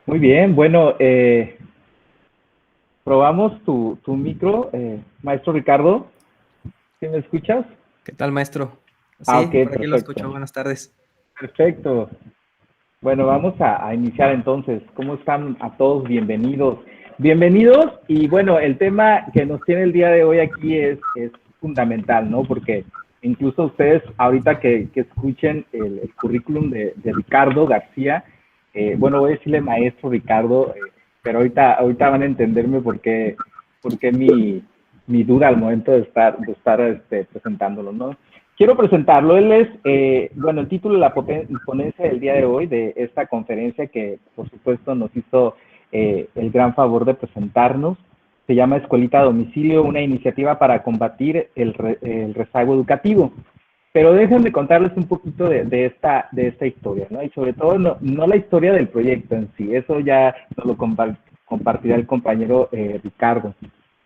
Muy bien, bueno, probamos tu micro, maestro Ricardo. ¿Sí me escuchas? ¿Qué tal, maestro? Ok, Sí, por aquí lo perfecto. escucho. Buenas tardes. Perfecto. Bueno, vamos a iniciar entonces. ¿Cómo están a todos? Bienvenidos. Bienvenidos y bueno, el tema que nos tiene el día de hoy aquí es fundamental, ¿no? Porque incluso ustedes ahorita que escuchen el currículum de Ricardo García, bueno, voy a decirle maestro Ricardo, pero ahorita van a entenderme por qué mi duda al momento de estar presentándolo, ¿no? Quiero presentarlo. Él es, bueno, el título de la ponencia del día de hoy, de esta conferencia que por supuesto nos hizo el gran favor de presentarnos, se llama Escuelita a Domicilio, una iniciativa para combatir el rezago educativo. Pero déjenme contarles un poquito de esta historia, ¿no? Y sobre todo no la historia del proyecto en sí, eso ya nos lo compartirá el compañero Ricardo.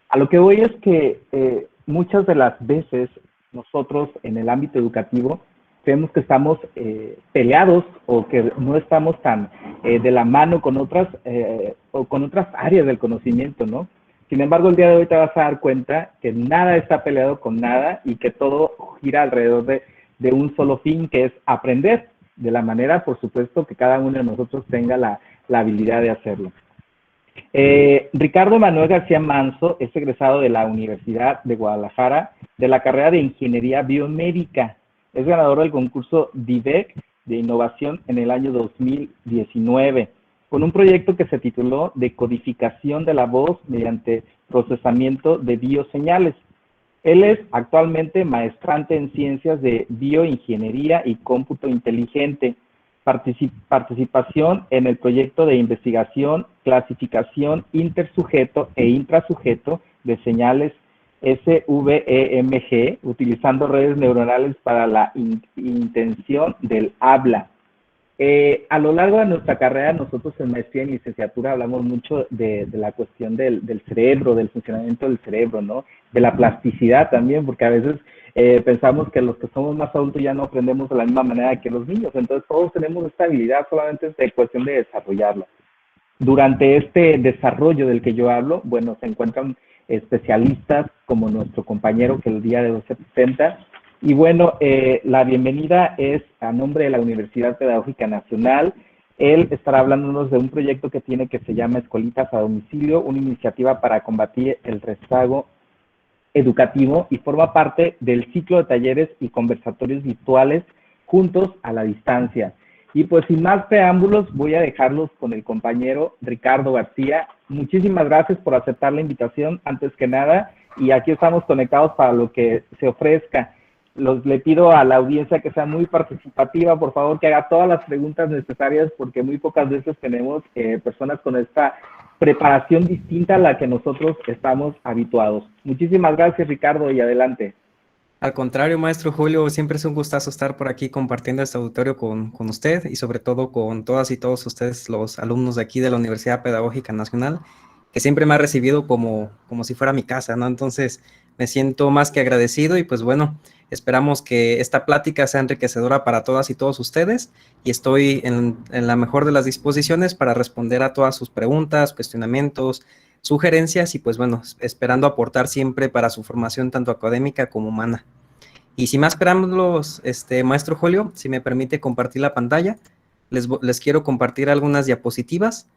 A lo que voy es que muchas de las veces nosotros en el ámbito educativo creemos que estamos peleados o que no estamos tan de la mano o con otras áreas del conocimiento, ¿no? Sin embargo, el día de hoy te vas a dar cuenta que nada está peleado con nada y que todo gira alrededor de un solo fin, que es aprender de la manera, por supuesto, que cada uno de nosotros tenga la habilidad de hacerlo. Ricardo Manuel García Manso es egresado de la Universidad de Guadalajara de la carrera de Ingeniería Biomédica. Es ganador del concurso DIVEC de Innovación en el año 2019, con un proyecto que se tituló Decodificación de la voz mediante procesamiento de bioseñales. Él es actualmente maestrante en ciencias de bioingeniería y cómputo inteligente. Participación en el proyecto de investigación, clasificación intersujeto e intrasujeto de señales SVEMG, utilizando redes neuronales para la intención del habla. A lo largo de nuestra carrera, nosotros en maestría y licenciatura hablamos mucho de la cuestión del cerebro, del funcionamiento del cerebro, ¿no? De la plasticidad también, porque a veces pensamos que los que somos más adultos ya no aprendemos de la misma manera que los niños, entonces todos tenemos esta habilidad, solamente es cuestión de desarrollarla. Durante este desarrollo del que yo hablo, bueno, se encuentran especialistas como nuestro compañero que el día de hoy se presenta. Y bueno, la bienvenida es a nombre de la Universidad Pedagógica Nacional. Él estará hablándonos de un proyecto que tiene que se llama Escuelitas a Domicilio, una iniciativa para combatir el rezago educativo y forma parte del ciclo de talleres y conversatorios virtuales juntos a la distancia. Y pues sin más preámbulos, voy a dejarlos con el compañero Ricardo García. Muchísimas gracias por aceptar la invitación, antes que nada, y aquí estamos conectados para lo que se ofrezca. Le pido a la audiencia que sea muy participativa, por favor, que haga todas las preguntas necesarias, porque muy pocas veces tenemos personas con esta preparación distinta a la que nosotros estamos habituados. Muchísimas gracias, Ricardo, y adelante. Al contrario, maestro Julio, siempre es un gustazo estar por aquí compartiendo este auditorio con usted y sobre todo con todas y todos ustedes, los alumnos de aquí de la Universidad Pedagógica Nacional, que siempre me ha recibido como si fuera mi casa, ¿no? Entonces, me siento más que agradecido y pues bueno, esperamos que esta plática sea enriquecedora para todas y todos ustedes y estoy en la mejor de las disposiciones para responder a todas sus preguntas, cuestionamientos, sugerencias y pues bueno, esperando aportar siempre para su formación tanto académica como humana. Y sin más preámbulos, maestro Julio, si me permite compartir la pantalla, les quiero compartir algunas diapositivas.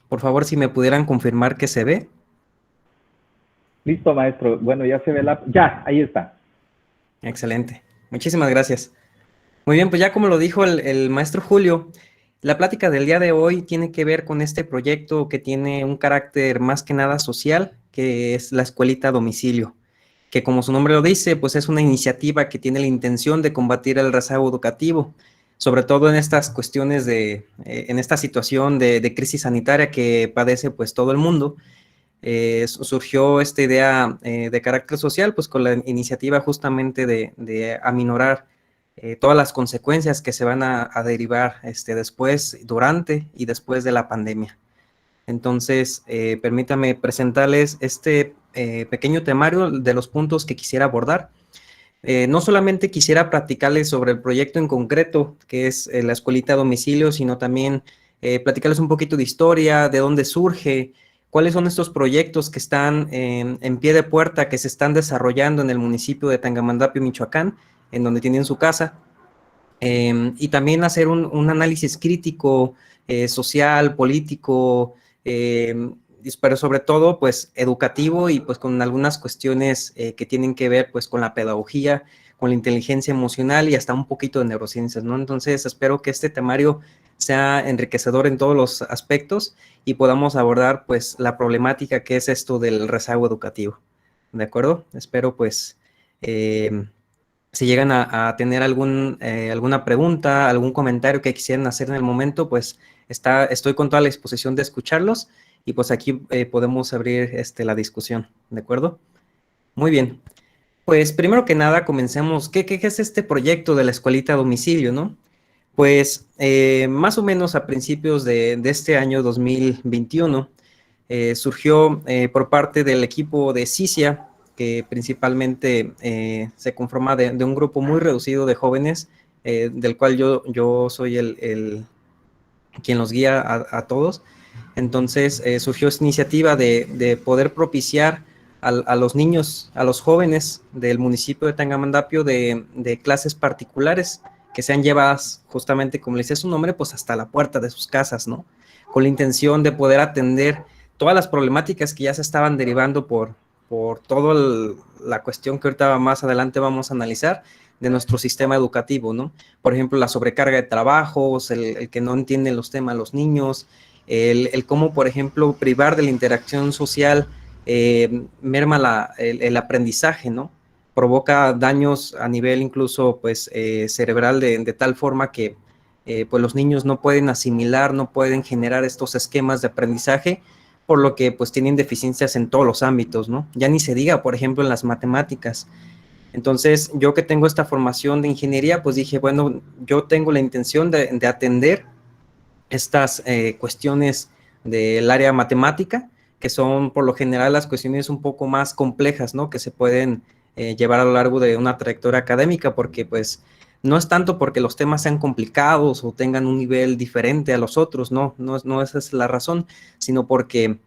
Por favor, si me pudieran confirmar que se ve. Listo, maestro. Bueno, ya se ve Ya, ahí está. Excelente. Muchísimas gracias. Muy bien, pues ya como lo dijo el maestro Julio, la plática del día de hoy tiene que ver con este proyecto que tiene un carácter más que nada social, que es la Escuelita a Domicilio, que como su nombre lo dice, pues es una iniciativa que tiene la intención de combatir el rezago educativo, sobre todo en estas cuestiones en esta situación de crisis sanitaria que padece pues todo el mundo. Surgió esta idea de carácter social, pues con la iniciativa justamente de aminorar todas las consecuencias que se van a derivar después, durante y después de la pandemia. Entonces, permítame presentarles este pequeño temario de los puntos que quisiera abordar. No solamente quisiera platicarles sobre el proyecto en concreto, que es la escuelita a domicilio, sino también platicarles un poquito de historia, de dónde surge, cuáles son estos proyectos que están en pie de puerta, que se están desarrollando en el municipio de Tangamandapio, Michoacán, en donde tienen su casa. Y también hacer un análisis crítico, social, político, pero sobre todo, pues, educativo y pues con algunas cuestiones que tienen que ver, pues, con la pedagogía, con la inteligencia emocional y hasta un poquito de neurociencias, ¿no? Entonces, espero que este temario sea enriquecedor en todos los aspectos y podamos abordar, pues, la problemática que es esto del rezago educativo, ¿de acuerdo? Espero, pues, si llegan a tener alguna pregunta, algún comentario que quisieran hacer en el momento, pues estoy con toda la disposición de escucharlos y pues aquí podemos abrir la discusión, ¿de acuerdo? Muy bien. Pues primero que nada comencemos. ¿Qué es este proyecto de la escuelita a domicilio, no? Pues más o menos a principios de este año 2021 surgió por parte del equipo de CICIA, que principalmente se conforma de un grupo muy reducido de jóvenes, del cual yo soy quien los guía a todos. Entonces surgió esta iniciativa de poder propiciar a los niños, a los jóvenes del municipio de Tangamandapio de clases particulares que sean llevadas justamente, como le decía su nombre, pues hasta la puerta de sus casas, ¿no? Con la intención de poder atender todas las problemáticas que ya se estaban derivando por toda la cuestión que ahorita más adelante vamos a analizar de nuestro sistema educativo, ¿no? Por ejemplo, la sobrecarga de trabajos, el que no entienden los temas los niños, el cómo, por ejemplo, privar de la interacción social merma el aprendizaje, ¿no? Provoca daños a nivel incluso, pues, cerebral de tal forma que, pues, los niños no pueden asimilar, no pueden generar estos esquemas de aprendizaje, por lo que, pues, tienen deficiencias en todos los ámbitos, ¿no? Ya ni se diga, por ejemplo, en las matemáticas. Entonces, yo que tengo esta formación de ingeniería, pues dije, bueno, yo tengo la intención de atender estas cuestiones del área matemática, que son por lo general las cuestiones un poco más complejas, ¿no? Que se pueden llevar a lo largo de una trayectoria académica, porque pues no es tanto porque los temas sean complicados o tengan un nivel diferente a los otros, no esa es la razón, sino porque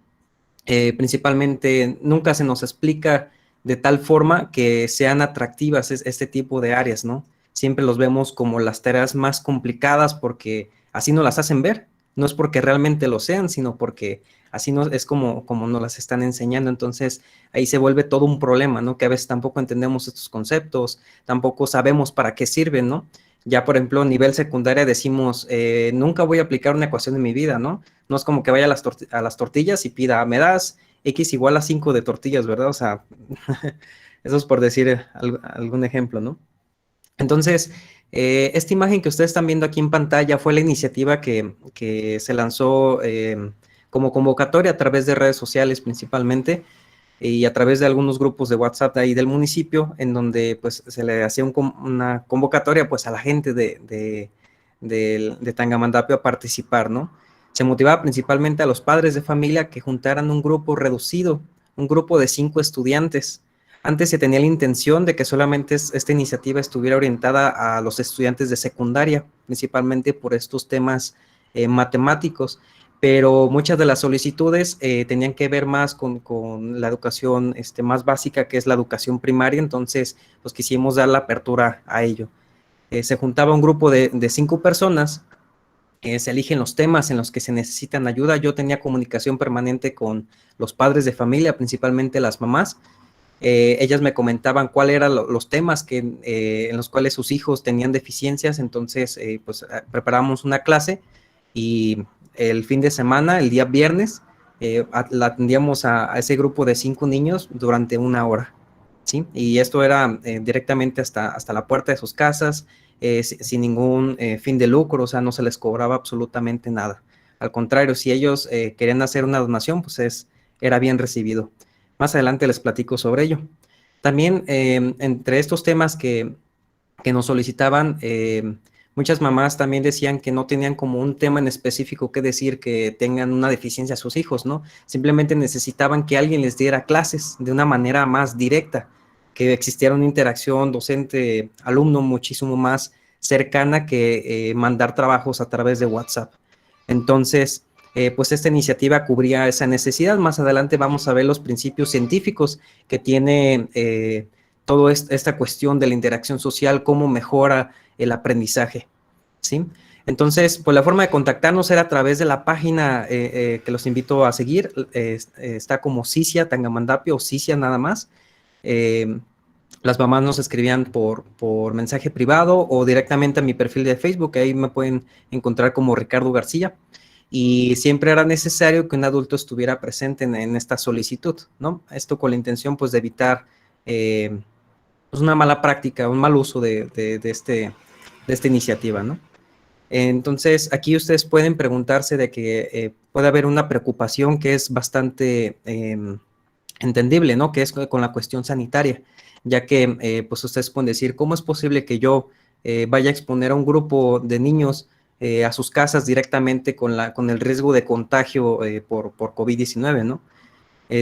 principalmente nunca se nos explica de tal forma que sean atractivas este tipo de áreas, ¿no? Siempre los vemos como las tareas más complicadas porque así nos las hacen ver, no es porque realmente lo sean, sino porque así no, es como nos las están enseñando. Entonces ahí se vuelve todo un problema, ¿no? Que a veces tampoco entendemos estos conceptos, tampoco sabemos para qué sirven, ¿no? Ya, por ejemplo, a nivel secundaria decimos, nunca voy a aplicar una ecuación en mi vida, ¿no? No es como que vaya a las tortillas y pida, me das X igual a 5 de tortillas, ¿verdad? O sea, eso es por decir algún ejemplo, ¿no? Entonces, esta imagen que ustedes están viendo aquí en pantalla fue la iniciativa que se lanzó como convocatoria a través de redes sociales principalmente y a través de algunos grupos de WhatsApp de ahí del municipio, en donde pues se le hacía una convocatoria pues a la gente de Tangamandapio a participar, ¿no? Se motivaba principalmente a los padres de familia que juntaran un grupo reducido, un grupo de 5 estudiantes. Antes se tenía la intención de que solamente esta iniciativa estuviera orientada a los estudiantes de secundaria, principalmente por estos temas matemáticos, pero muchas de las solicitudes tenían que ver más con la educación más básica, que es la educación primaria, entonces pues quisimos dar la apertura a ello. Se juntaba un grupo de 5 personas, se eligen los temas en los que se necesitan ayuda. Yo tenía comunicación permanente con los padres de familia, principalmente las mamás. Ellas me comentaban cuáles eran los temas en los cuales sus hijos tenían deficiencias, entonces pues preparamos una clase y el fin de semana, el día viernes, la atendíamos a ese grupo de 5 niños durante 1 hora, ¿sí? Y esto era directamente hasta la puerta de sus casas, sin ningún fin de lucro, o sea, no se les cobraba absolutamente nada. Al contrario, si ellos querían hacer una donación, pues era bien recibido. Más adelante les platico sobre ello. También entre estos temas que nos solicitaban, muchas mamás también decían que no tenían como un tema en específico que decir que tengan una deficiencia a sus hijos, ¿no? Simplemente necesitaban que alguien les diera clases de una manera más directa, que existiera una interacción docente-alumno muchísimo más cercana que mandar trabajos a través de WhatsApp. Entonces, pues esta iniciativa cubría esa necesidad. Más adelante vamos a ver los principios científicos que tiene toda esta cuestión de la interacción social, cómo mejora el aprendizaje, ¿sí? Entonces, pues la forma de contactarnos era a través de la página que los invito a seguir. Está como Cicia Tangamandapio o Cicia nada más. Las mamás nos escribían por mensaje privado o directamente a mi perfil de Facebook, ahí me pueden encontrar como Ricardo García, y siempre era necesario que un adulto estuviera presente en esta solicitud, ¿no? Esto con la intención, pues, de evitar pues una mala práctica, un mal uso de esta iniciativa, ¿no? Entonces, aquí ustedes pueden preguntarse de que puede haber una preocupación que es bastante entendible, ¿no? Que es con la cuestión sanitaria, ya que pues ustedes pueden decir, ¿cómo es posible que yo vaya a exponer a un grupo de niños a sus casas directamente con el riesgo de contagio por COVID-19, ¿no?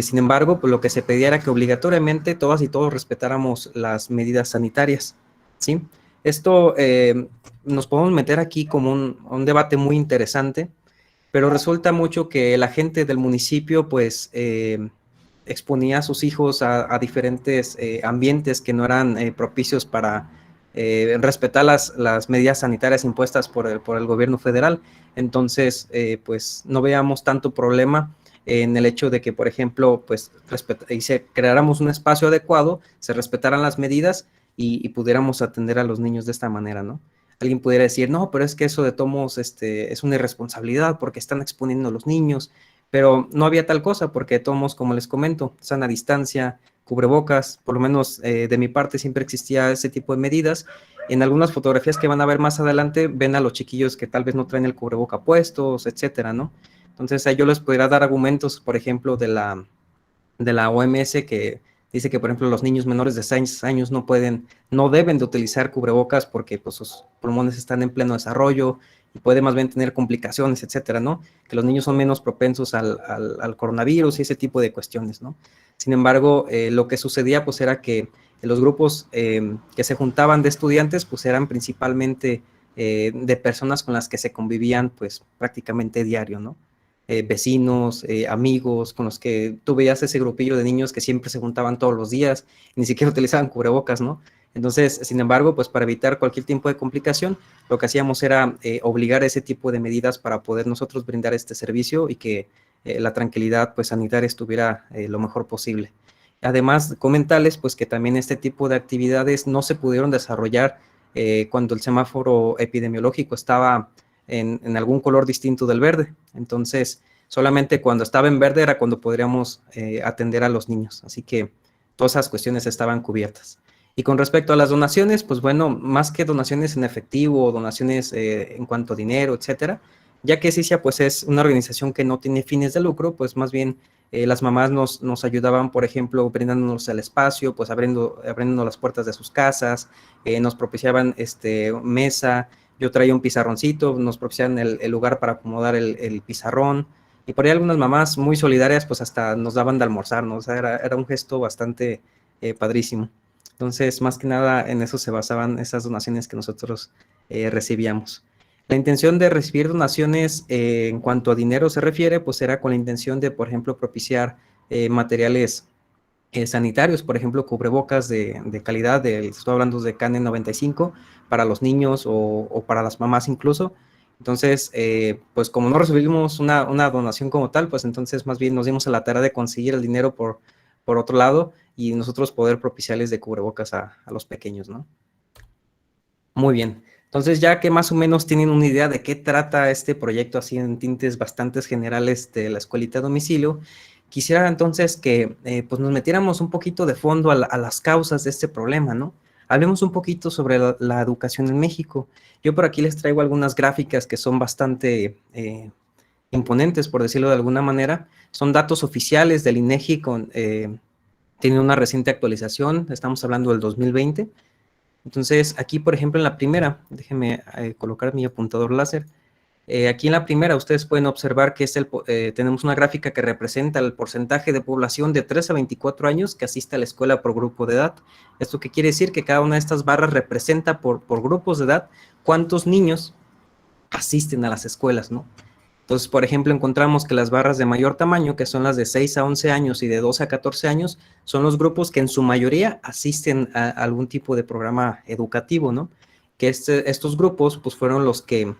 Sin embargo, pues lo que se pedía era que obligatoriamente todas y todos respetáramos las medidas sanitarias, ¿sí? Esto nos podemos meter aquí como un debate muy interesante, pero resulta mucho que la gente del municipio, pues, exponía a sus hijos a diferentes ambientes que no eran propicios para respetar las medidas sanitarias impuestas por el gobierno federal. Entonces, pues, no veíamos tanto problema en el hecho de que, por ejemplo, pues, creáramos un espacio adecuado, se respetaran las medidas y pudiéramos atender a los niños de esta manera, ¿no? Alguien pudiera decir, no, pero es que eso de tomos es una irresponsabilidad porque están exponiendo a los niños, pero no había tal cosa porque tomos, como les comento, sana distancia, cubrebocas, por lo menos de mi parte siempre existía ese tipo de medidas. En algunas fotografías que van a ver más adelante, ven a los chiquillos que tal vez no traen el cubreboca puestos, etcétera, ¿no? Entonces, yo les podría dar argumentos, por ejemplo, de la OMS que dice que, por ejemplo, los niños menores de 6 años no deben de utilizar cubrebocas porque pues, sus pulmones están en pleno desarrollo y puede más bien tener complicaciones, etcétera, ¿no? Que los niños son menos propensos al coronavirus y ese tipo de cuestiones, ¿no? Sin embargo, lo que sucedía, pues, era que los grupos que se juntaban de estudiantes, pues, eran principalmente de personas con las que se convivían, pues, prácticamente diario, ¿no? Vecinos, amigos, con los que tú veías ese grupillo de niños que siempre se juntaban todos los días, ni siquiera utilizaban cubrebocas, ¿no? Entonces, sin embargo, pues para evitar cualquier tipo de complicación, lo que hacíamos era obligar ese tipo de medidas para poder nosotros brindar este servicio y que la tranquilidad pues sanitaria estuviera lo mejor posible. Además, comentarles pues que también este tipo de actividades no se pudieron desarrollar cuando el semáforo epidemiológico estaba en algún color distinto del verde. Entonces, solamente cuando estaba en verde era cuando podríamos atender a los niños. Así que todas esas cuestiones estaban cubiertas. Y con respecto a las donaciones, pues bueno, más que donaciones en efectivo o donaciones en cuanto a dinero, etcétera, ya que Cicia pues es una organización que no tiene fines de lucro, pues más bien las mamás nos ayudaban, por ejemplo, brindándonos el espacio, pues abriendo las puertas de sus casas, nos propiciaban mesa, yo traía un pizarroncito, nos propiciaban el lugar para acomodar el pizarrón, y por ahí algunas mamás muy solidarias, pues hasta nos daban de almorzar, ¿no? O sea, era un gesto bastante padrísimo. Entonces, más que nada, en eso se basaban esas donaciones que nosotros recibíamos. La intención de recibir donaciones en cuanto a dinero se refiere, pues era con la intención de, por ejemplo, propiciar materiales sanitarios, por ejemplo, cubrebocas de calidad, estoy hablando de KN95, para los niños o para las mamás incluso. Entonces, pues como no recibimos una donación como tal, pues entonces más bien nos dimos a la tarea de conseguir el dinero por otro lado y nosotros poder propiciarles de cubrebocas a los pequeños, ¿no? Muy bien. Entonces, ya que más o menos tienen una idea de qué trata este proyecto así en tintes bastante generales de la escuelita a domicilio, quisiera entonces que pues nos metiéramos un poquito de fondo a las causas de este problema, ¿no? Hablemos un poquito sobre la educación en México. Yo por aquí les traigo algunas gráficas que son bastante imponentes, por decirlo de alguna manera. Son datos oficiales del INEGI tiene una reciente actualización, estamos hablando del 2020. Entonces, aquí, por ejemplo, en la primera, déjenme colocar mi apuntador láser. Aquí en la primera, ustedes pueden observar que tenemos una gráfica que representa el porcentaje de población de 3 a 24 años que asiste a la escuela por grupo de edad. ¿Esto qué quiere decir? Que cada una de estas barras representa por grupos de edad cuántos niños asisten a las escuelas, ¿no? Entonces, por ejemplo, encontramos que las barras de mayor tamaño, que son las de 6 a 11 años y de 12 a 14 años, son los grupos que en su mayoría asisten a algún tipo de programa educativo, ¿no? Que estos grupos, pues, fueron los que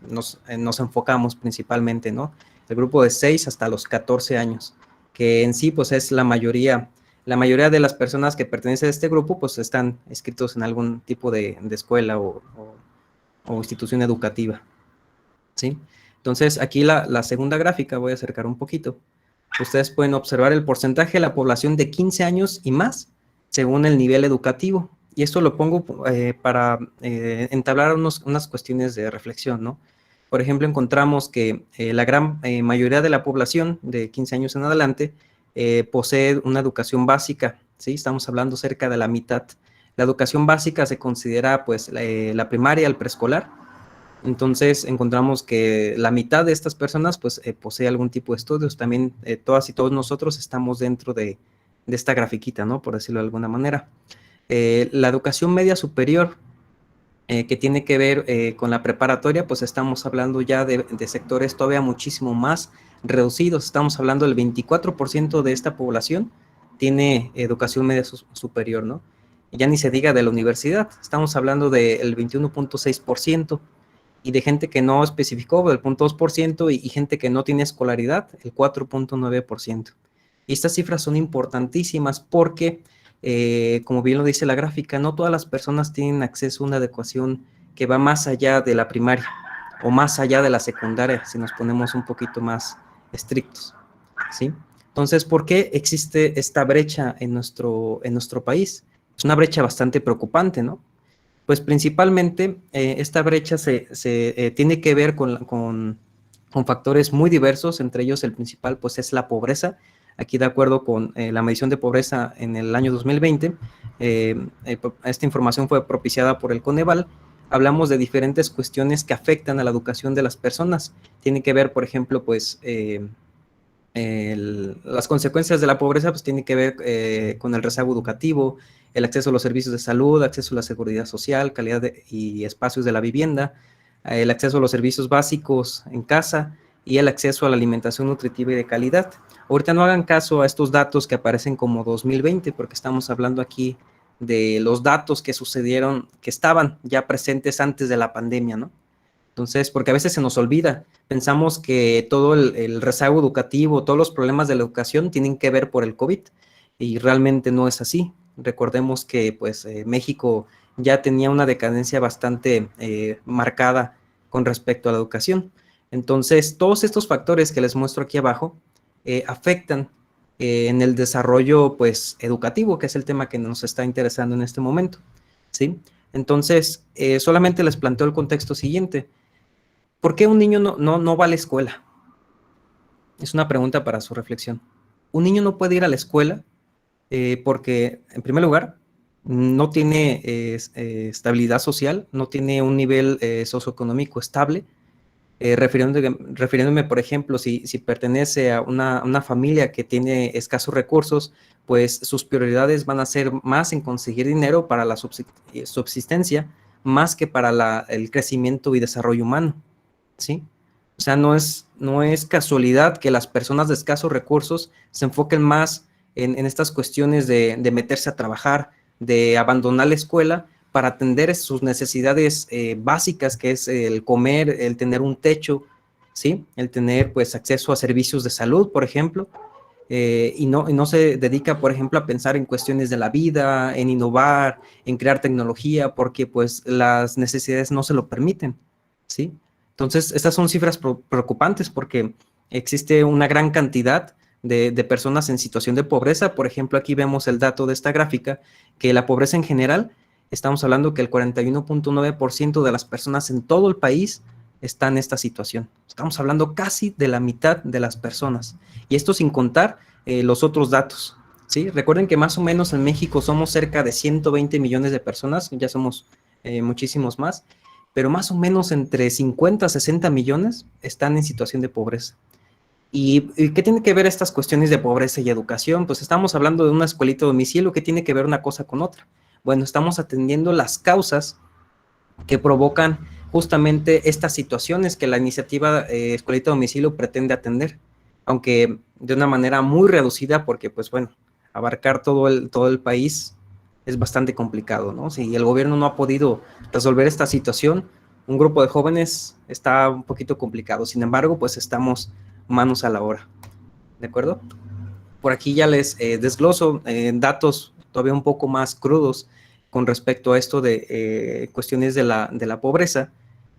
nos enfocamos principalmente, ¿no? El grupo de 6 hasta los 14 años, que en sí, pues, es la mayoría de las personas que pertenecen a este grupo, pues, están inscritos en algún tipo de escuela o institución educativa, ¿sí? Entonces, aquí la segunda gráfica, voy a acercar un poquito. Ustedes pueden observar el porcentaje de la población de 15 años y más, según el nivel educativo. Y esto lo pongo para entablar unas cuestiones de reflexión, ¿no? Por ejemplo, encontramos que la gran mayoría de la población de 15 años en adelante posee una educación básica, ¿sí? Estamos hablando cerca de la mitad. La educación básica se considera, pues, la primaria, el preescolar. Entonces encontramos que la mitad de estas personas pues posee algún tipo de estudios. También todas y todos nosotros estamos dentro de esta grafiquita, ¿no? Por decirlo de alguna manera. La educación media superior, que tiene que ver con la preparatoria, pues estamos hablando ya de sectores todavía muchísimo más reducidos. Estamos hablando del 24% de esta población tiene educación media superior, ¿no? Y ya ni se diga de la universidad. Estamos hablando del 21.6%. Y de gente que no especificó, el 0.2%, y gente que no tiene escolaridad, el 4.9%. Y estas cifras son importantísimas porque, como bien lo dice la gráfica, no todas las personas tienen acceso a una educación que va más allá de la primaria o más allá de la secundaria, si nos ponemos un poquito más estrictos, ¿sí? Entonces, ¿por qué existe esta brecha en nuestro país? Es una brecha bastante preocupante, ¿no? Pues principalmente esta brecha se tiene que ver con factores muy diversos, entre ellos el principal pues es la pobreza. Aquí de acuerdo con la medición de pobreza en el año 2020, esta información fue propiciada por el Coneval. Hablamos de diferentes cuestiones que afectan a la educación de las personas. Tiene que ver, por ejemplo, pues las consecuencias de la pobreza pues tienen que ver con el rezago educativo, el acceso a los servicios de salud, acceso a la seguridad social, calidad y espacios de la vivienda, el acceso a los servicios básicos en casa y el acceso a la alimentación nutritiva y de calidad. Ahorita no hagan caso a estos datos que aparecen como 2020, porque estamos hablando aquí de los datos que sucedieron, que estaban ya presentes antes de la pandemia, ¿no? Entonces, porque a veces se nos olvida, pensamos que todo el rezago educativo, todos los problemas de la educación tienen que ver por el COVID, y realmente no es así. Recordemos que pues México ya tenía una decadencia bastante marcada con respecto a la educación. Entonces, todos estos factores que les muestro aquí abajo afectan en el desarrollo pues educativo, que es el tema que nos está interesando en este momento, ¿sí? Entonces, solamente les planteo el contexto siguiente. ¿Por qué un niño no va a la escuela? Es una pregunta para su reflexión. Un niño no puede ir a la escuela porque, en primer lugar, no tiene estabilidad social, no tiene un nivel socioeconómico estable. Refiriéndome, por ejemplo, si pertenece a una familia que tiene escasos recursos, pues sus prioridades van a ser más en conseguir dinero para la subsistencia, más que para el crecimiento y desarrollo humano, ¿sí? O sea, no es casualidad que las personas de escasos recursos se enfoquen más en estas cuestiones de meterse a trabajar, de abandonar la escuela para atender sus necesidades básicas, que es el comer, el tener un techo, ¿sí? El tener, pues, acceso a servicios de salud, por ejemplo, y no se dedica, por ejemplo, a pensar en cuestiones de la vida, en innovar, en crear tecnología, porque, pues, las necesidades no se lo permiten, ¿sí? Entonces, estas son cifras preocupantes porque existe una gran cantidad de personas en situación de pobreza. Por ejemplo, aquí vemos el dato de esta gráfica, que la pobreza en general, estamos hablando que el 41.9% de las personas en todo el país está en esta situación. Estamos hablando casi de la mitad de las personas. Y esto sin contar los otros datos, ¿sí? Recuerden que más o menos en México somos cerca de 120 millones de personas, ya somos muchísimos más, pero más o menos entre 50 a 60 millones están en situación de pobreza. ¿Y qué tiene que ver estas cuestiones de pobreza y educación? Pues estamos hablando de una escuelita a domicilio. ¿Qué tiene que ver una cosa con otra? Bueno, estamos atendiendo las causas que provocan justamente estas situaciones que la iniciativa Escuelita a Domicilio pretende atender, aunque de una manera muy reducida, porque pues bueno, abarcar todo el país es bastante complicado, ¿no? Si el gobierno no ha podido resolver esta situación, un grupo de jóvenes está un poquito complicado. Sin embargo, pues estamos manos a la obra, ¿de acuerdo? Por aquí ya les desgloso datos todavía un poco más crudos con respecto a esto de cuestiones de la pobreza,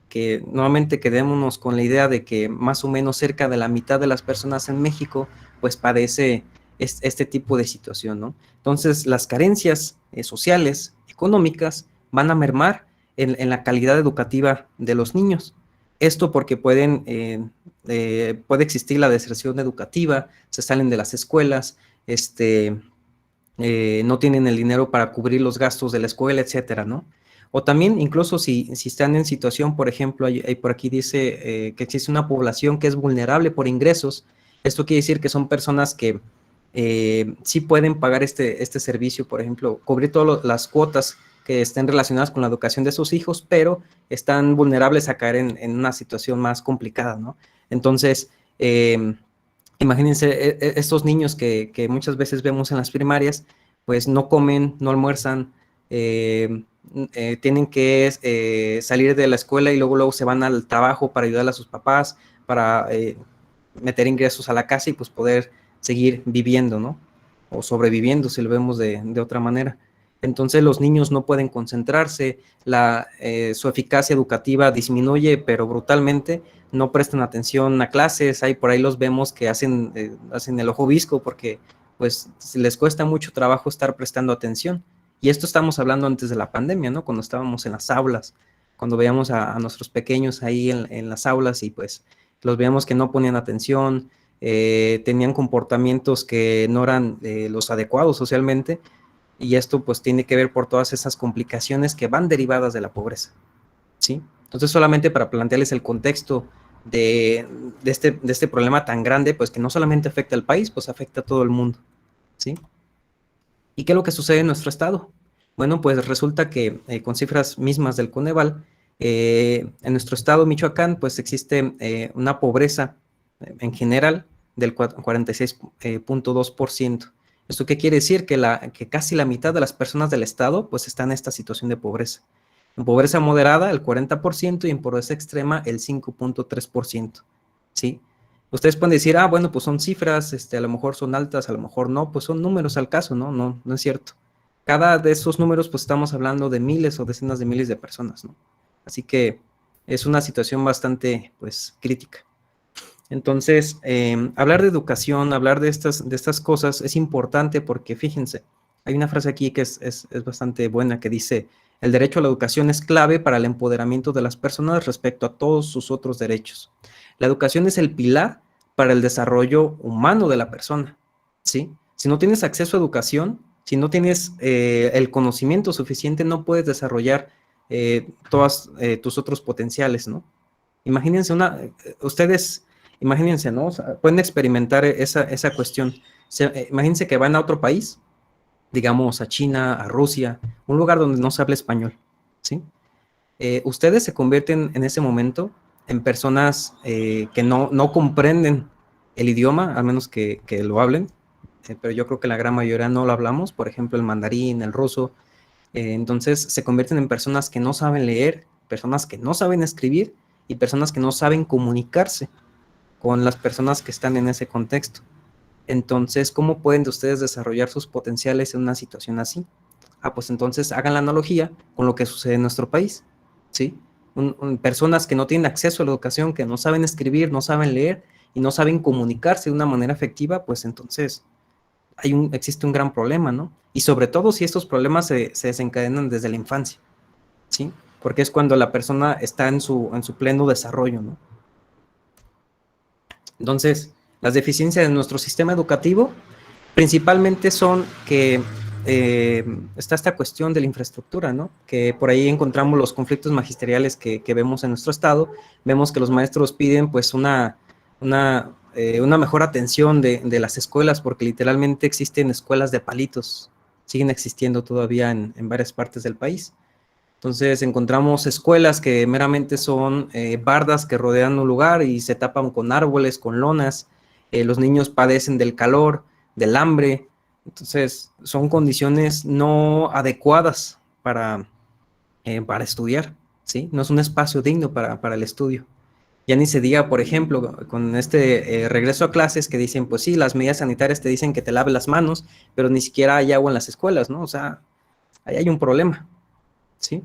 que nuevamente quedémonos con la idea de que más o menos cerca de la mitad de las personas en México pues padece este tipo de situación, ¿no? Entonces las carencias sociales, económicas, van a mermar en la calidad educativa de los niños. Esto porque puede existir la deserción educativa, se salen de las escuelas, no tienen el dinero para cubrir los gastos de la escuela, etcétera, ¿no? O también, incluso si están en situación, por ejemplo, por aquí dice que existe una población que es vulnerable por ingresos. Esto quiere decir que son personas que sí pueden pagar este servicio, por ejemplo, cubrir todas las cuotas que estén relacionadas con la educación de sus hijos, pero están vulnerables a caer en una situación más complicada, ¿no? Entonces, imagínense estos niños que muchas veces vemos en las primarias, pues no comen, no almuerzan, tienen que salir de la escuela y luego se van al trabajo para ayudar a sus papás, para meter ingresos a la casa y pues poder seguir viviendo, ¿no? O sobreviviendo, si lo vemos de otra manera. Entonces los niños no pueden concentrarse, su eficacia educativa disminuye, pero brutalmente, no prestan atención a clases, ahí por ahí los vemos que hacen el ojo visco porque pues les cuesta mucho trabajo estar prestando atención. Y esto estamos hablando antes de la pandemia, ¿no? Cuando estábamos en las aulas, cuando veíamos a nuestros pequeños ahí en las aulas y pues los veíamos que no ponían atención, tenían comportamientos que no eran los adecuados socialmente, y esto pues tiene que ver por todas esas complicaciones que van derivadas de la pobreza, ¿sí? Entonces solamente para plantearles el contexto de este problema tan grande, pues que no solamente afecta al país, pues afecta a todo el mundo, ¿sí? ¿Y qué es lo que sucede en nuestro estado? Bueno, pues resulta que con cifras mismas del Coneval, en nuestro estado, Michoacán, pues existe una pobreza en general del 46.2%. ¿Esto qué quiere decir? Que casi la mitad de las personas del estado pues están en esta situación de pobreza. En pobreza moderada, el 40%, y en pobreza extrema, el 5.3%, ¿sí? Ustedes pueden decir, bueno, pues son cifras, a lo mejor son altas, a lo mejor no, pues son números al caso, ¿no? No es cierto. Cada de esos números, pues estamos hablando de miles o decenas de miles de personas, ¿no? Así que es una situación bastante, pues, crítica. Entonces, hablar de educación, hablar de estas cosas es importante porque, fíjense, hay una frase aquí que es bastante buena que dice, el derecho a la educación es clave para el empoderamiento de las personas respecto a todos sus otros derechos. La educación es el pilar para el desarrollo humano de la persona, ¿sí? Si no tienes acceso a educación, si no tienes el conocimiento suficiente, no puedes desarrollar todos tus otros potenciales, ¿no? Imagínense ustedes, imagínense, ¿no? O sea, pueden experimentar esa cuestión. Imagínense que van a otro país, digamos a China, a Rusia, un lugar donde no se habla español, ¿sí? Ustedes se convierten en ese momento en personas que no comprenden el idioma, a menos que lo hablen, pero yo creo que la gran mayoría no lo hablamos, por ejemplo, el mandarín, el ruso. Entonces se convierten en personas que no saben leer, personas que no saben escribir y personas que no saben comunicarse con las personas que están en ese contexto. Entonces, ¿cómo pueden ustedes desarrollar sus potenciales en una situación así? Pues entonces hagan la analogía con lo que sucede en nuestro país, ¿sí? Personas que no tienen acceso a la educación, que no saben escribir, no saben leer y no saben comunicarse de una manera efectiva, pues entonces existe un gran problema, ¿no? Y sobre todo si estos problemas se desencadenan desde la infancia, ¿sí? Porque es cuando la persona está en su pleno desarrollo, ¿no? Entonces, las deficiencias de nuestro sistema educativo principalmente son que está esta cuestión de la infraestructura, ¿no? Que por ahí encontramos los conflictos magisteriales que vemos en nuestro estado. Vemos que los maestros piden pues una mejor atención de las escuelas, porque literalmente existen escuelas de palitos, siguen existiendo todavía en varias partes del país. Entonces encontramos escuelas que meramente son bardas que rodean un lugar y se tapan con árboles, con lonas. Los niños padecen del calor, del hambre. Entonces son condiciones no adecuadas para estudiar, ¿sí? No es un espacio digno para el estudio. Ya ni se diga, por ejemplo, con este regreso a clases que dicen, pues sí, las medidas sanitarias te dicen que te laves las manos, pero ni siquiera hay agua en las escuelas, ¿no? O sea, ahí hay un problema, ¿sí?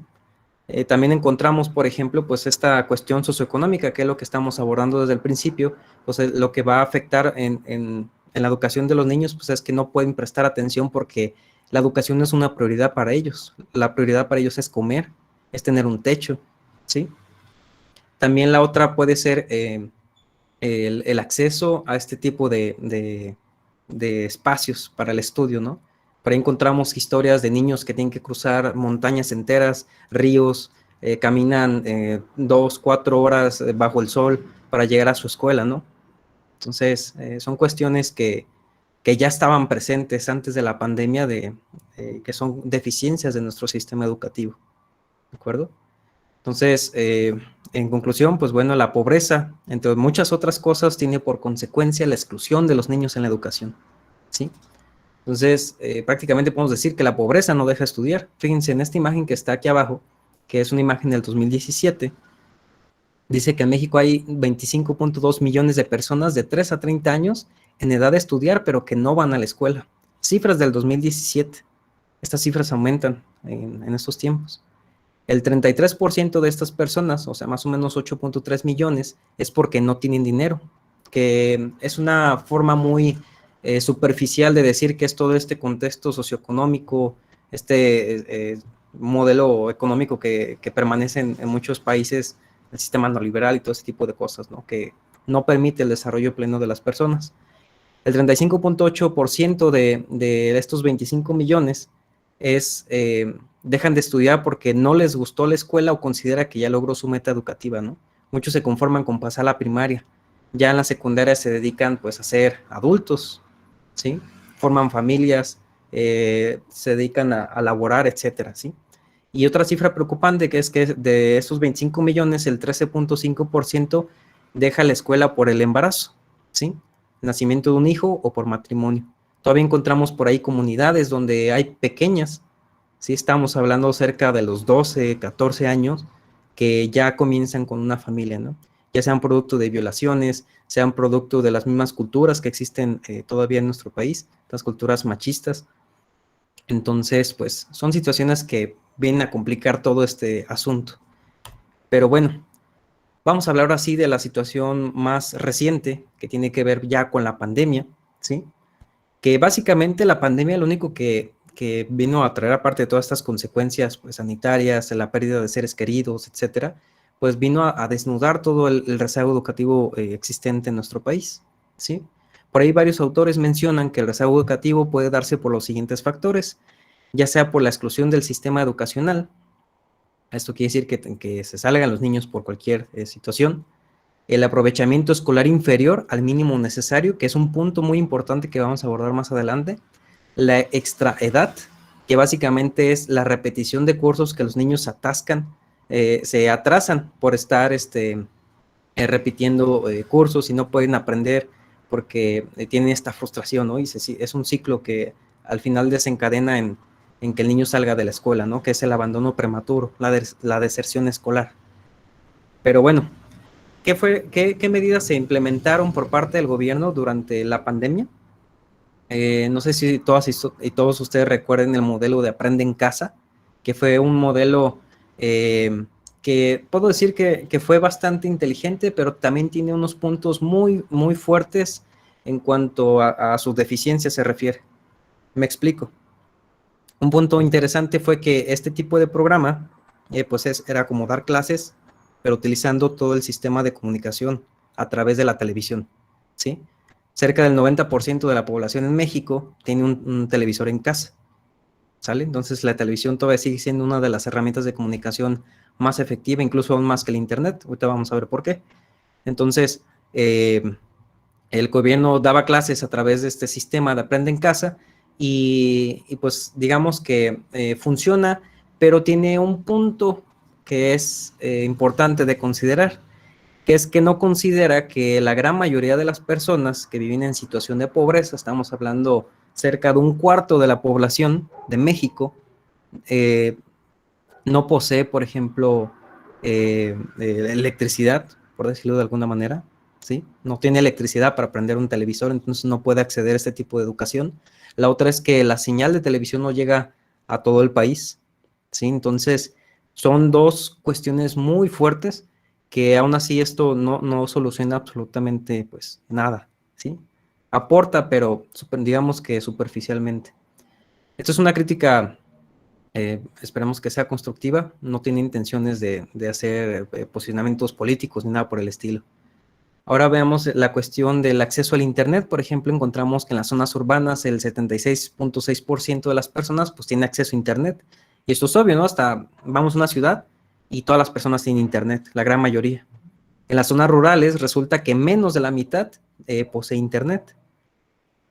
También encontramos, por ejemplo, pues esta cuestión socioeconómica, que es lo que estamos abordando desde el principio, pues lo que va a afectar en la educación de los niños, pues es que no pueden prestar atención porque la educación no es una prioridad para ellos. La prioridad para ellos es comer, es tener un techo, ¿sí? También la otra puede ser el acceso a este tipo de espacios para el estudio, ¿no? Por ahí encontramos historias de niños que tienen que cruzar montañas enteras, ríos, caminan 2, 4 horas bajo el sol para llegar a su escuela, ¿no? Entonces, son cuestiones que ya estaban presentes antes de la pandemia, que son deficiencias de nuestro sistema educativo, ¿de acuerdo? Entonces, en conclusión, pues bueno, la pobreza, entre muchas otras cosas, tiene por consecuencia la exclusión de los niños en la educación, ¿sí? Entonces, prácticamente podemos decir que la pobreza no deja estudiar. Fíjense en esta imagen que está aquí abajo, que es una imagen del 2017, dice que en México hay 25.2 millones de personas de 3 a 30 años en edad de estudiar, pero que no van a la escuela. Cifras del 2017. Estas cifras aumentan en estos tiempos. El 33% de estas personas, o sea, más o menos 8.3 millones, es porque no tienen dinero, que es una forma muy superficial de decir que es todo este contexto socioeconómico, este modelo económico que permanece en muchos países, el sistema neoliberal y todo ese tipo de cosas, ¿no? Que no permite el desarrollo pleno de las personas. El 35.8% de estos 25 millones dejan de estudiar porque no les gustó la escuela o considera que ya logró su meta educativa, ¿no? Muchos se conforman con pasar la primaria. Ya en la secundaria se dedican pues a ser adultos, ¿sí? Forman familias, se dedican a laborar, etcétera, ¿sí? Y otra cifra preocupante que es que de esos 25 millones, el 13.5% deja la escuela por el embarazo, ¿sí? Nacimiento de un hijo o por matrimonio. Todavía encontramos por ahí comunidades donde hay pequeñas, ¿sí? Estamos hablando cerca de los 12, 14 años, que ya comienzan con una familia, ¿no? Ya sean producto de violaciones, sean producto de las mismas culturas que existen todavía en nuestro país, las culturas machistas. Entonces, pues son situaciones que vienen a complicar todo este asunto. Pero bueno, vamos a hablar ahora sí de la situación más reciente que tiene que ver ya con la pandemia, ¿sí? Que básicamente la pandemia lo único que vino a traer, aparte de todas estas consecuencias pues, sanitarias, la pérdida de seres queridos, etcétera, pues vino a desnudar todo el rezago educativo existente en nuestro país, ¿sí? Por ahí varios autores mencionan que el rezago educativo puede darse por los siguientes factores, ya sea por la exclusión del sistema educacional, esto quiere decir que se salgan los niños por cualquier situación, el aprovechamiento escolar inferior al mínimo necesario, que es un punto muy importante que vamos a abordar más adelante, la extraedad, que básicamente es la repetición de cursos que los niños se atascan, se atrasan por estar repitiendo cursos y no pueden aprender porque tienen esta frustración, ¿no? Y es un ciclo que al final desencadena en que el niño salga de la escuela, ¿no? Que es el abandono prematuro, la deserción escolar. Pero bueno, ¿qué medidas se implementaron por parte del gobierno durante la pandemia? No sé si todas y todos ustedes recuerden el modelo de Aprende en Casa, que fue un modelo que puedo decir que fue bastante inteligente, pero también tiene unos puntos muy, muy fuertes en cuanto a sus deficiencias se refiere. Me explico. Un punto interesante fue que este tipo de programa, era como dar clases, pero utilizando todo el sistema de comunicación a través de la televisión, ¿sí? Cerca del 90% de la población en México tiene un televisor en casa, ¿sale? Entonces la televisión todavía sigue siendo una de las herramientas de comunicación más efectiva, incluso aún más que el internet. Ahorita vamos a ver por qué. Entonces, el gobierno daba clases a través de este sistema de Aprende en Casa y pues digamos que funciona, pero tiene un punto que es importante de considerar, que es que no considera que la gran mayoría de las personas que viven en situación de pobreza, estamos hablando cerca de un cuarto de la población de México, no posee, por ejemplo, electricidad, por decirlo de alguna manera, ¿sí? No tiene electricidad para prender un televisor, entonces no puede acceder a este tipo de educación. La otra es que la señal de televisión no llega a todo el país, ¿sí? Entonces, son dos cuestiones muy fuertes que aún así esto no soluciona absolutamente, pues, nada, ¿sí? Aporta, pero digamos que superficialmente. Esto es una crítica, esperemos que sea constructiva, no tiene intenciones de hacer posicionamientos políticos ni nada por el estilo. Ahora veamos la cuestión del acceso al Internet. Por ejemplo, encontramos que en las zonas urbanas el 76.6% de las personas pues tiene acceso a Internet. Y esto es obvio, ¿no? Hasta vamos a una ciudad y todas las personas tienen Internet, la gran mayoría. En las zonas rurales resulta que menos de la mitad posee Internet.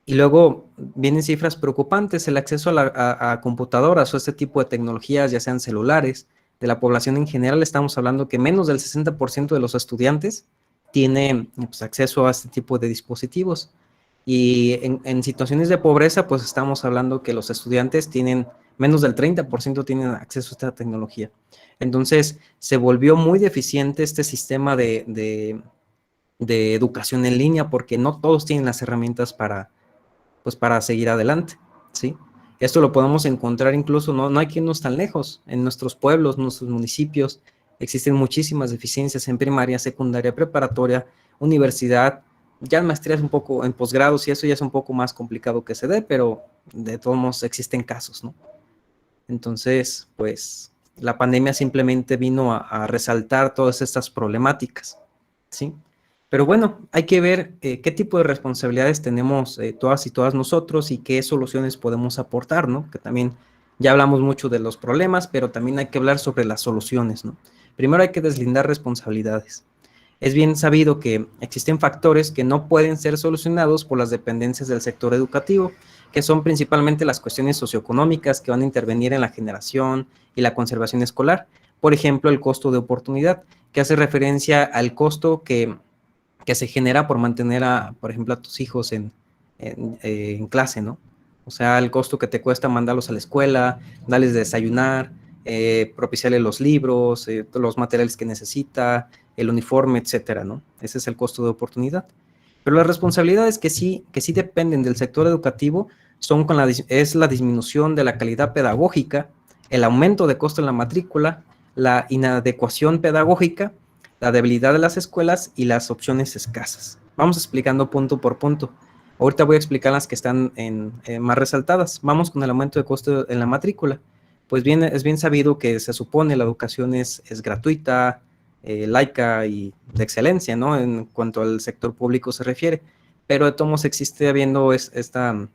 Y luego vienen cifras preocupantes, el acceso a computadoras o este tipo de tecnologías, ya sean celulares, de la población en general, estamos hablando que menos del 60% de los estudiantes tiene pues, acceso a este tipo de dispositivos. Y en situaciones de pobreza, pues estamos hablando que los estudiantes tienen, menos del 30% tienen acceso a esta tecnología. Entonces, se volvió muy deficiente este sistema de educación en línea porque no todos tienen las herramientas pues para seguir adelante, ¿sí? Esto lo podemos encontrar incluso, no hay que irnos tan lejos, en nuestros pueblos, nuestros municipios, existen muchísimas deficiencias en primaria, secundaria, preparatoria, universidad, ya en maestrías un poco, en posgrados y eso ya es un poco más complicado que se dé, pero de todos modos existen casos, ¿no? Entonces, pues, la pandemia simplemente vino a resaltar todas estas problemáticas, ¿sí? Pero bueno, hay que ver qué tipo de responsabilidades tenemos todas y todas nosotros y qué soluciones podemos aportar, ¿no? Que también ya hablamos mucho de los problemas, pero también hay que hablar sobre las soluciones, ¿no? Primero hay que deslindar responsabilidades. Es bien sabido que existen factores que no pueden ser solucionados por las dependencias del sector educativo, que son principalmente las cuestiones socioeconómicas que van a intervenir en la generación y la conservación escolar. Por ejemplo, el costo de oportunidad, que hace referencia al costo que se genera por mantener, por ejemplo, a tus hijos en clase, ¿no? O sea, el costo que te cuesta mandarlos a la escuela, darles de desayunar, propiciarles los libros, los materiales que necesita, el uniforme, etcétera, ¿no? Ese es el costo de oportunidad. Pero las responsabilidades que sí dependen del sector educativo es la disminución de la calidad pedagógica, el aumento de costo en la matrícula, la inadecuación pedagógica, la debilidad de las escuelas y las opciones escasas. Vamos explicando punto por punto. Ahorita voy a explicar las que están más resaltadas. Vamos con el aumento de costo en la matrícula. Pues bien, es bien sabido que se supone la educación es gratuita, laica y de excelencia, ¿no? En cuanto al sector público se refiere. Pero de todos modos existe habiendo este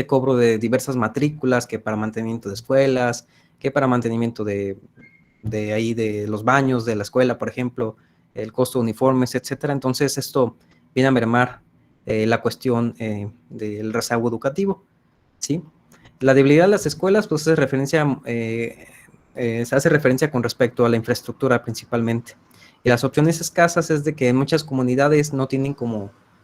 cobro de diversas matrículas, que para mantenimiento de escuelas, que para mantenimiento de los baños de la escuela, por ejemplo, el costo de uniformes, etcétera. Entonces, esto viene a mermar la cuestión del rezago educativo, ¿sí? La debilidad de las escuelas, pues, se hace referencia con respecto a la infraestructura principalmente. Y las opciones escasas es de que en muchas comunidades no tienen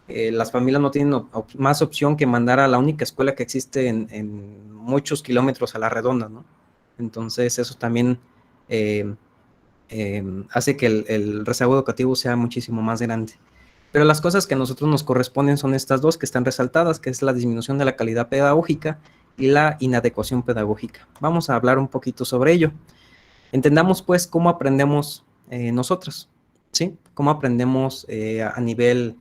las familias no tienen más opción que mandar a la única escuela que existe en muchos kilómetros a la redonda, ¿no? Entonces, eso también hace que el rezago educativo sea muchísimo más grande. Pero las cosas que a nosotros nos corresponden son estas dos que están resaltadas, que es la disminución de la calidad pedagógica y la inadecuación pedagógica. Vamos a hablar un poquito sobre ello. Entendamos pues cómo aprendemos nosotros, ¿sí? Cómo aprendemos a nivel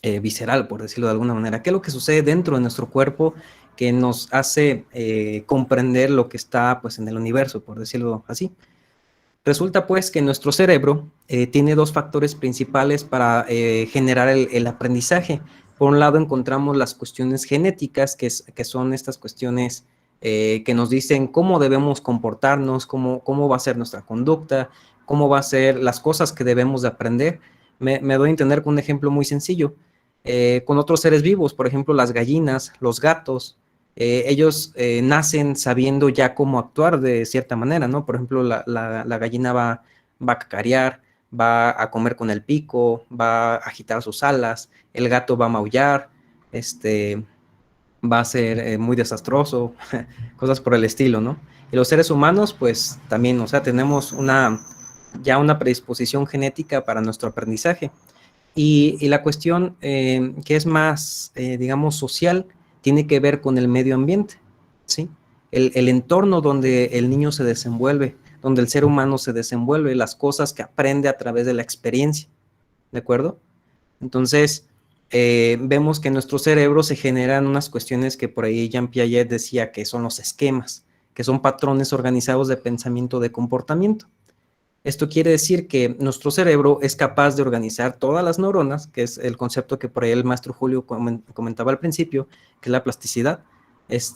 visceral, por decirlo de alguna manera. ¿Qué es lo que sucede dentro de nuestro cuerpo que nos hace comprender lo que está pues en el universo, por decirlo así? Resulta pues que nuestro cerebro tiene dos factores principales para generar el aprendizaje. Por un lado encontramos las cuestiones genéticas, que son estas cuestiones que nos dicen cómo debemos comportarnos, cómo va a ser nuestra conducta, cómo va a ser las cosas que debemos de aprender. Me doy a entender con un ejemplo muy sencillo. Con otros seres vivos, por ejemplo las gallinas, los gatos, ellos nacen sabiendo ya cómo actuar de cierta manera, ¿no? Por ejemplo, la gallina va a cacarear, va a comer con el pico, va a agitar sus alas, el gato va a maullar, va a ser muy desastroso, cosas por el estilo, ¿no? Y los seres humanos, pues también, o sea, tenemos ya una predisposición genética para nuestro aprendizaje. Y la cuestión que es más, digamos, social, tiene que ver con el medio ambiente, ¿sí? El entorno donde el niño se desenvuelve, donde el ser humano se desenvuelve, las cosas que aprende a través de la experiencia, ¿de acuerdo? Entonces, vemos que en nuestro cerebro se generan unas cuestiones que por ahí Jean Piaget decía que son los esquemas, que son patrones organizados de pensamiento, de comportamiento. Esto quiere decir que nuestro cerebro es capaz de organizar todas las neuronas, que es el concepto que por ahí el maestro Julio comentaba al principio, que es la plasticidad. Es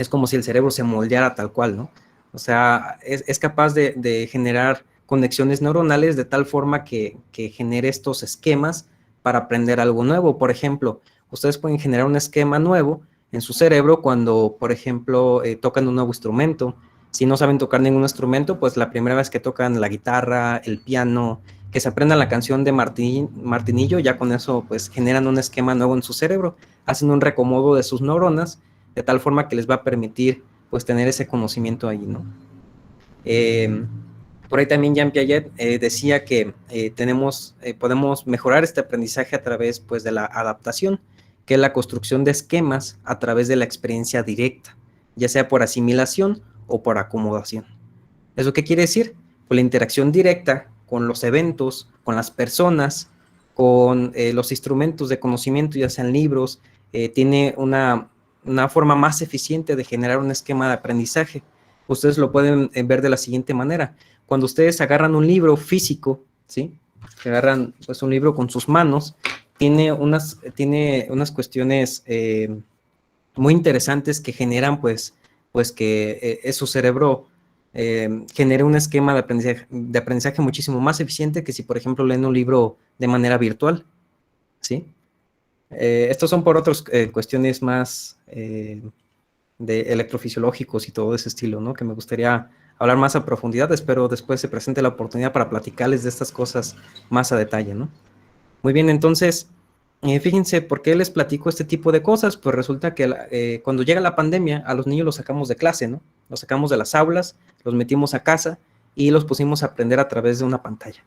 como si el cerebro se moldeara tal cual, ¿no? O sea, es capaz de generar conexiones neuronales de tal forma que genere estos esquemas para aprender algo nuevo. Por ejemplo, ustedes pueden generar un esquema nuevo en su cerebro cuando, por ejemplo, tocan un nuevo instrumento. Si no saben tocar ningún instrumento, pues la primera vez que tocan la guitarra, el piano, que se aprendan la canción de Martinillo, ya con eso pues generan un esquema nuevo en su cerebro, hacen un recomodo de sus neuronas, de tal forma que les va a permitir pues tener ese conocimiento ahí, ¿no? Por ahí también Jean Piaget decía que podemos mejorar este aprendizaje a través pues de la adaptación, que es la construcción de esquemas a través de la experiencia directa, ya sea por asimilación o por acomodación. ¿Eso qué quiere decir? Pues la interacción directa con los eventos, con las personas, con los instrumentos de conocimiento, ya sean libros, tiene una forma más eficiente de generar un esquema de aprendizaje. Ustedes lo pueden ver de la siguiente manera. Cuando ustedes agarran un libro físico, ¿sí? Que agarran pues, un libro con sus manos, tiene unas cuestiones muy interesantes que generan pues que su cerebro genere un esquema de aprendizaje muchísimo más eficiente que si, por ejemplo, leen un libro de manera virtual, ¿sí? Estos son por otras cuestiones más de electrofisiológicos y todo ese estilo, ¿no? Que me gustaría hablar más a profundidad. Espero después se presente la oportunidad para platicarles de estas cosas más a detalle, ¿no? Muy bien, entonces, fíjense, ¿por qué les platico este tipo de cosas? Pues resulta que cuando llega la pandemia, a los niños los sacamos de clase, ¿no? Los sacamos de las aulas, los metimos a casa y los pusimos a aprender a través de una pantalla.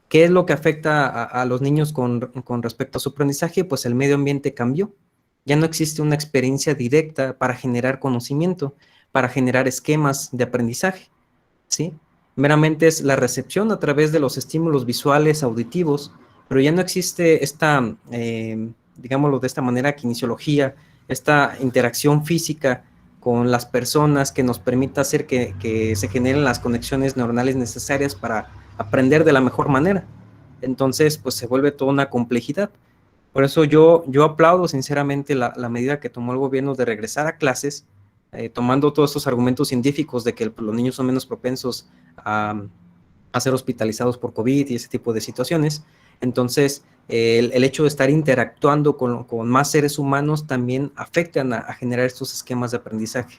¿Qué es lo que afecta a los niños con respecto a su aprendizaje? Pues el medio ambiente cambió. Ya no existe una experiencia directa para generar conocimiento, para generar esquemas de aprendizaje, ¿sí? Meramente es la recepción a través de los estímulos visuales, auditivos, pero ya no existe esta, digámoslo de esta manera, kinesiología, esta interacción física con las personas que nos permita hacer que se generen las conexiones neuronales necesarias para aprender de la mejor manera. Entonces, pues se vuelve toda una complejidad. Por eso yo aplaudo sinceramente la medida que tomó el gobierno de regresar a clases, tomando todos estos argumentos científicos de que los niños son menos propensos a ser hospitalizados por COVID y ese tipo de situaciones. Entonces, el hecho de estar interactuando con más seres humanos también afectan a generar estos esquemas de aprendizaje,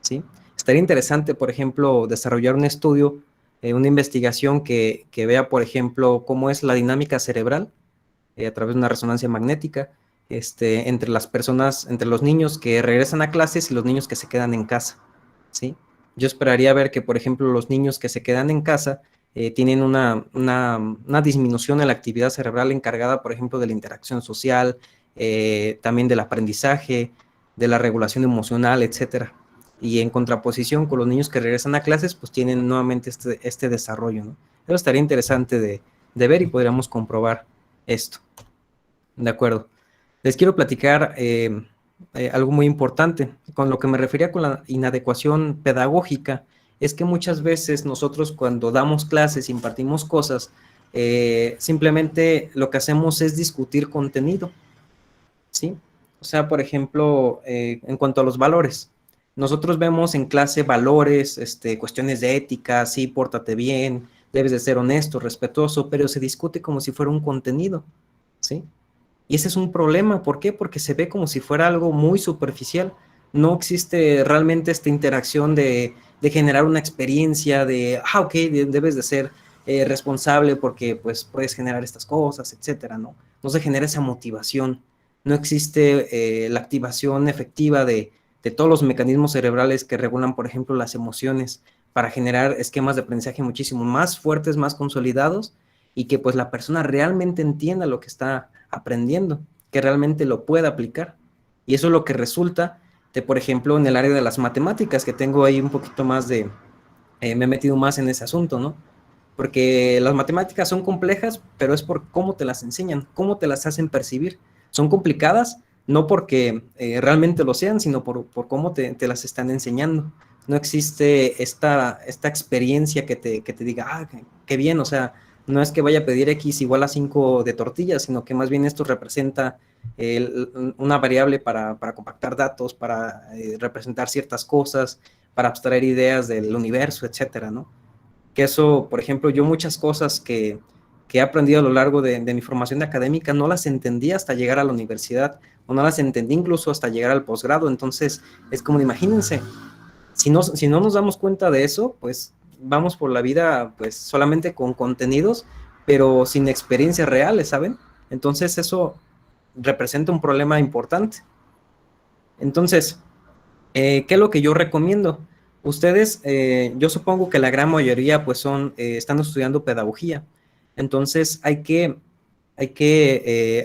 ¿sí? Estaría interesante, por ejemplo, desarrollar un estudio, una investigación que vea, por ejemplo, cómo es la dinámica cerebral a través de una resonancia magnética entre las personas, entre los niños que regresan a clases y los niños que se quedan en casa, ¿sí? Yo esperaría ver que, por ejemplo, los niños que se quedan en casa tienen una disminución en la actividad cerebral encargada, por ejemplo, de la interacción social, también del aprendizaje, de la regulación emocional, etcétera. Y en contraposición con los niños que regresan a clases, pues tienen nuevamente este desarrollo, ¿no? Eso estaría interesante de ver y podríamos comprobar esto. De acuerdo. Les quiero platicar algo muy importante. Con lo que me refería con la inadecuación pedagógica, es que muchas veces nosotros cuando damos clases, impartimos cosas, simplemente lo que hacemos es discutir contenido, ¿sí? O sea, por ejemplo, en cuanto a los valores, nosotros vemos en clase valores, cuestiones de ética, sí, pórtate bien, debes de ser honesto, respetuoso, pero se discute como si fuera un contenido, ¿sí? Y ese es un problema, ¿por qué? Porque se ve como si fuera algo muy superficial, no existe realmente esta interacción de generar una experiencia de, ok, debes de ser responsable porque pues puedes generar estas cosas, etcétera, ¿no? No se genera esa motivación, no existe la activación efectiva de todos los mecanismos cerebrales que regulan, por ejemplo, las emociones para generar esquemas de aprendizaje muchísimo más fuertes, más consolidados y que pues la persona realmente entienda lo que está aprendiendo, que realmente lo pueda aplicar. Y eso es lo que resulta de, por ejemplo, en el área de las matemáticas, que tengo ahí un poquito más me he metido más en ese asunto, ¿no? Porque las matemáticas son complejas, pero es por cómo te las enseñan, cómo te las hacen percibir. Son complicadas no porque realmente lo sean, sino por cómo te las están enseñando. No existe esta experiencia que te diga, qué bien, o sea, no es que vaya a pedir X igual a 5 de tortillas, sino que más bien esto representa una variable para compactar datos, para representar ciertas cosas, para abstraer ideas del universo, etcétera, ¿no? Que eso, por ejemplo, yo muchas cosas que he aprendido a lo largo de mi formación académica no las entendí hasta llegar a la universidad, o no las entendí incluso hasta llegar al posgrado. Entonces, es como, imagínense, si no nos damos cuenta de eso, pues vamos por la vida pues solamente con contenidos, pero sin experiencias reales, ¿saben? Entonces, eso representa un problema importante. Entonces, ¿qué es lo que yo recomiendo? Ustedes, yo supongo que la gran mayoría pues están estudiando pedagogía. Entonces hay que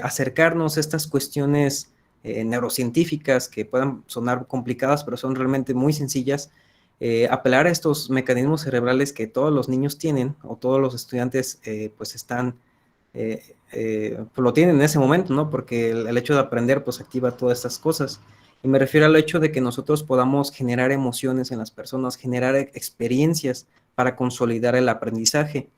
acercarnos a estas cuestiones neurocientíficas que puedan sonar complicadas, pero son realmente muy sencillas. Apelar a estos mecanismos cerebrales que todos los niños tienen o todos los estudiantes pues están, pues lo tienen en ese momento, ¿no? Porque el hecho de aprender pues activa todas estas cosas. Y me refiero al hecho de que nosotros podamos generar emociones en las personas, generar experiencias para consolidar el aprendizaje.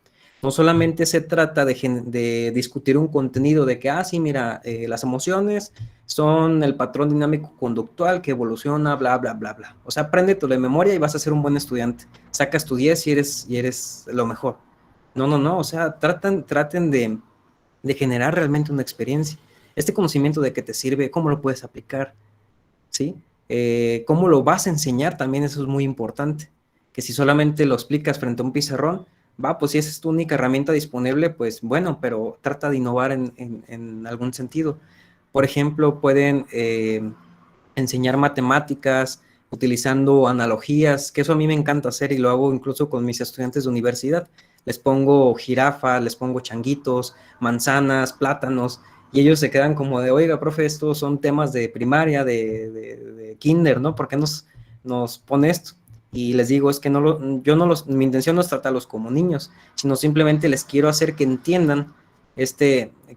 No solamente se trata de discutir un contenido de que, sí, mira, las emociones son el patrón dinámico conductual que evoluciona, bla, bla, bla, bla. O sea, apréndetelo de memoria y vas a ser un buen estudiante. Sacas tu 10 y eres lo mejor. No, no, no. O sea, traten de generar realmente una experiencia. Este conocimiento de qué te sirve, cómo lo puedes aplicar, ¿sí? ¿Cómo lo vas a enseñar? También eso es muy importante, que si solamente lo explicas frente a un pizarrón, pues si esa es tu única herramienta disponible, pues bueno, pero trata de innovar en algún sentido. Por ejemplo, pueden enseñar matemáticas utilizando analogías, que eso a mí me encanta hacer y lo hago incluso con mis estudiantes de universidad. Les pongo jirafa, les pongo changuitos, manzanas, plátanos, y ellos se quedan como de, oiga, profe, estos son temas de primaria, de kinder, ¿no? ¿Por qué nos pone esto? Y les digo, es que mi intención no es tratarlos como niños, sino simplemente les quiero hacer que entiendan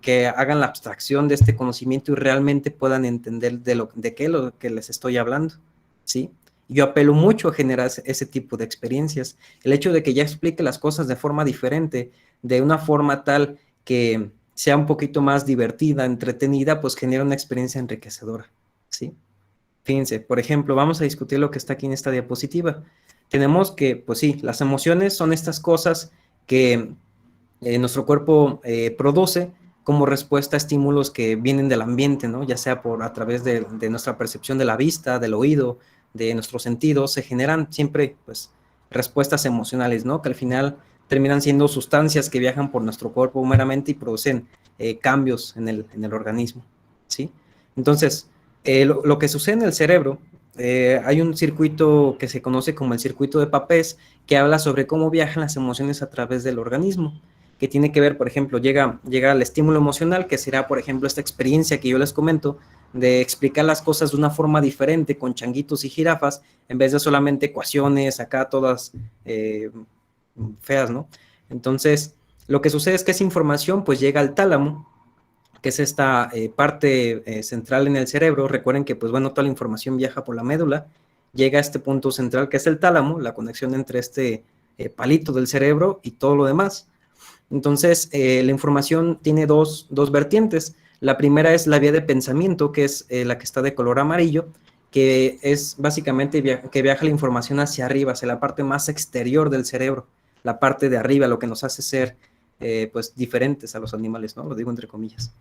que hagan la abstracción de este conocimiento y realmente puedan entender de qué lo que les estoy hablando, ¿sí? Yo apelo mucho a generar ese tipo de experiencias. El hecho de que ya explique las cosas de forma diferente, de una forma tal que sea un poquito más divertida, entretenida, pues genera una experiencia enriquecedora, ¿sí? Fíjense, por ejemplo, vamos a discutir lo que está aquí en esta diapositiva. Tenemos que, pues sí, las emociones son estas cosas que nuestro cuerpo produce como respuesta a estímulos que vienen del ambiente, ¿no? Ya sea a través de nuestra percepción de la vista, del oído, de nuestros sentidos, se generan siempre, pues, respuestas emocionales, ¿no? Que al final terminan siendo sustancias que viajan por nuestro cuerpo meramente y producen cambios en el organismo, ¿sí? Entonces, lo que sucede en el cerebro, hay un circuito que se conoce como el circuito de Papez, que habla sobre cómo viajan las emociones a través del organismo, que tiene que ver, por ejemplo, llega al estímulo emocional, que será, por ejemplo, esta experiencia que yo les comento, de explicar las cosas de una forma diferente con changuitos y jirafas, en vez de solamente ecuaciones, acá todas feas, ¿no? Entonces, lo que sucede es que esa información pues llega al tálamo, que es esta parte central en el cerebro. Recuerden que, pues bueno, toda la información viaja por la médula, llega a este punto central que es el tálamo, la conexión entre este palito del cerebro y todo lo demás. Entonces, la información tiene dos vertientes. La primera es la vía de pensamiento, que es la que está de color amarillo, que es básicamente que viaja la información hacia arriba, hacia la parte más exterior del cerebro, la parte de arriba, lo que nos hace ser pues diferentes a los animales, ¿no? Lo digo entre comillas.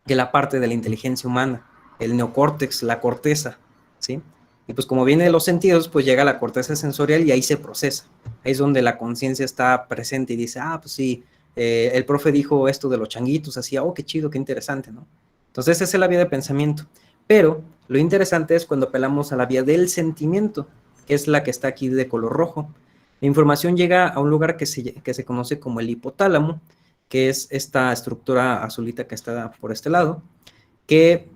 Que la parte de la inteligencia humana, el neocórtex, la corteza, ¿sí? Y pues como viene de los sentidos, pues llega a la corteza sensorial y ahí se procesa. Ahí es donde la conciencia está presente y dice, pues sí, el profe dijo esto de los changuitos, así, qué chido, qué interesante, ¿no? Entonces esa es la vía de pensamiento. Pero lo interesante es cuando apelamos a la vía del sentimiento, que es la que está aquí de color rojo. La información llega a un lugar que se conoce como el hipotálamo, que es esta estructura azulita que está por este lado, que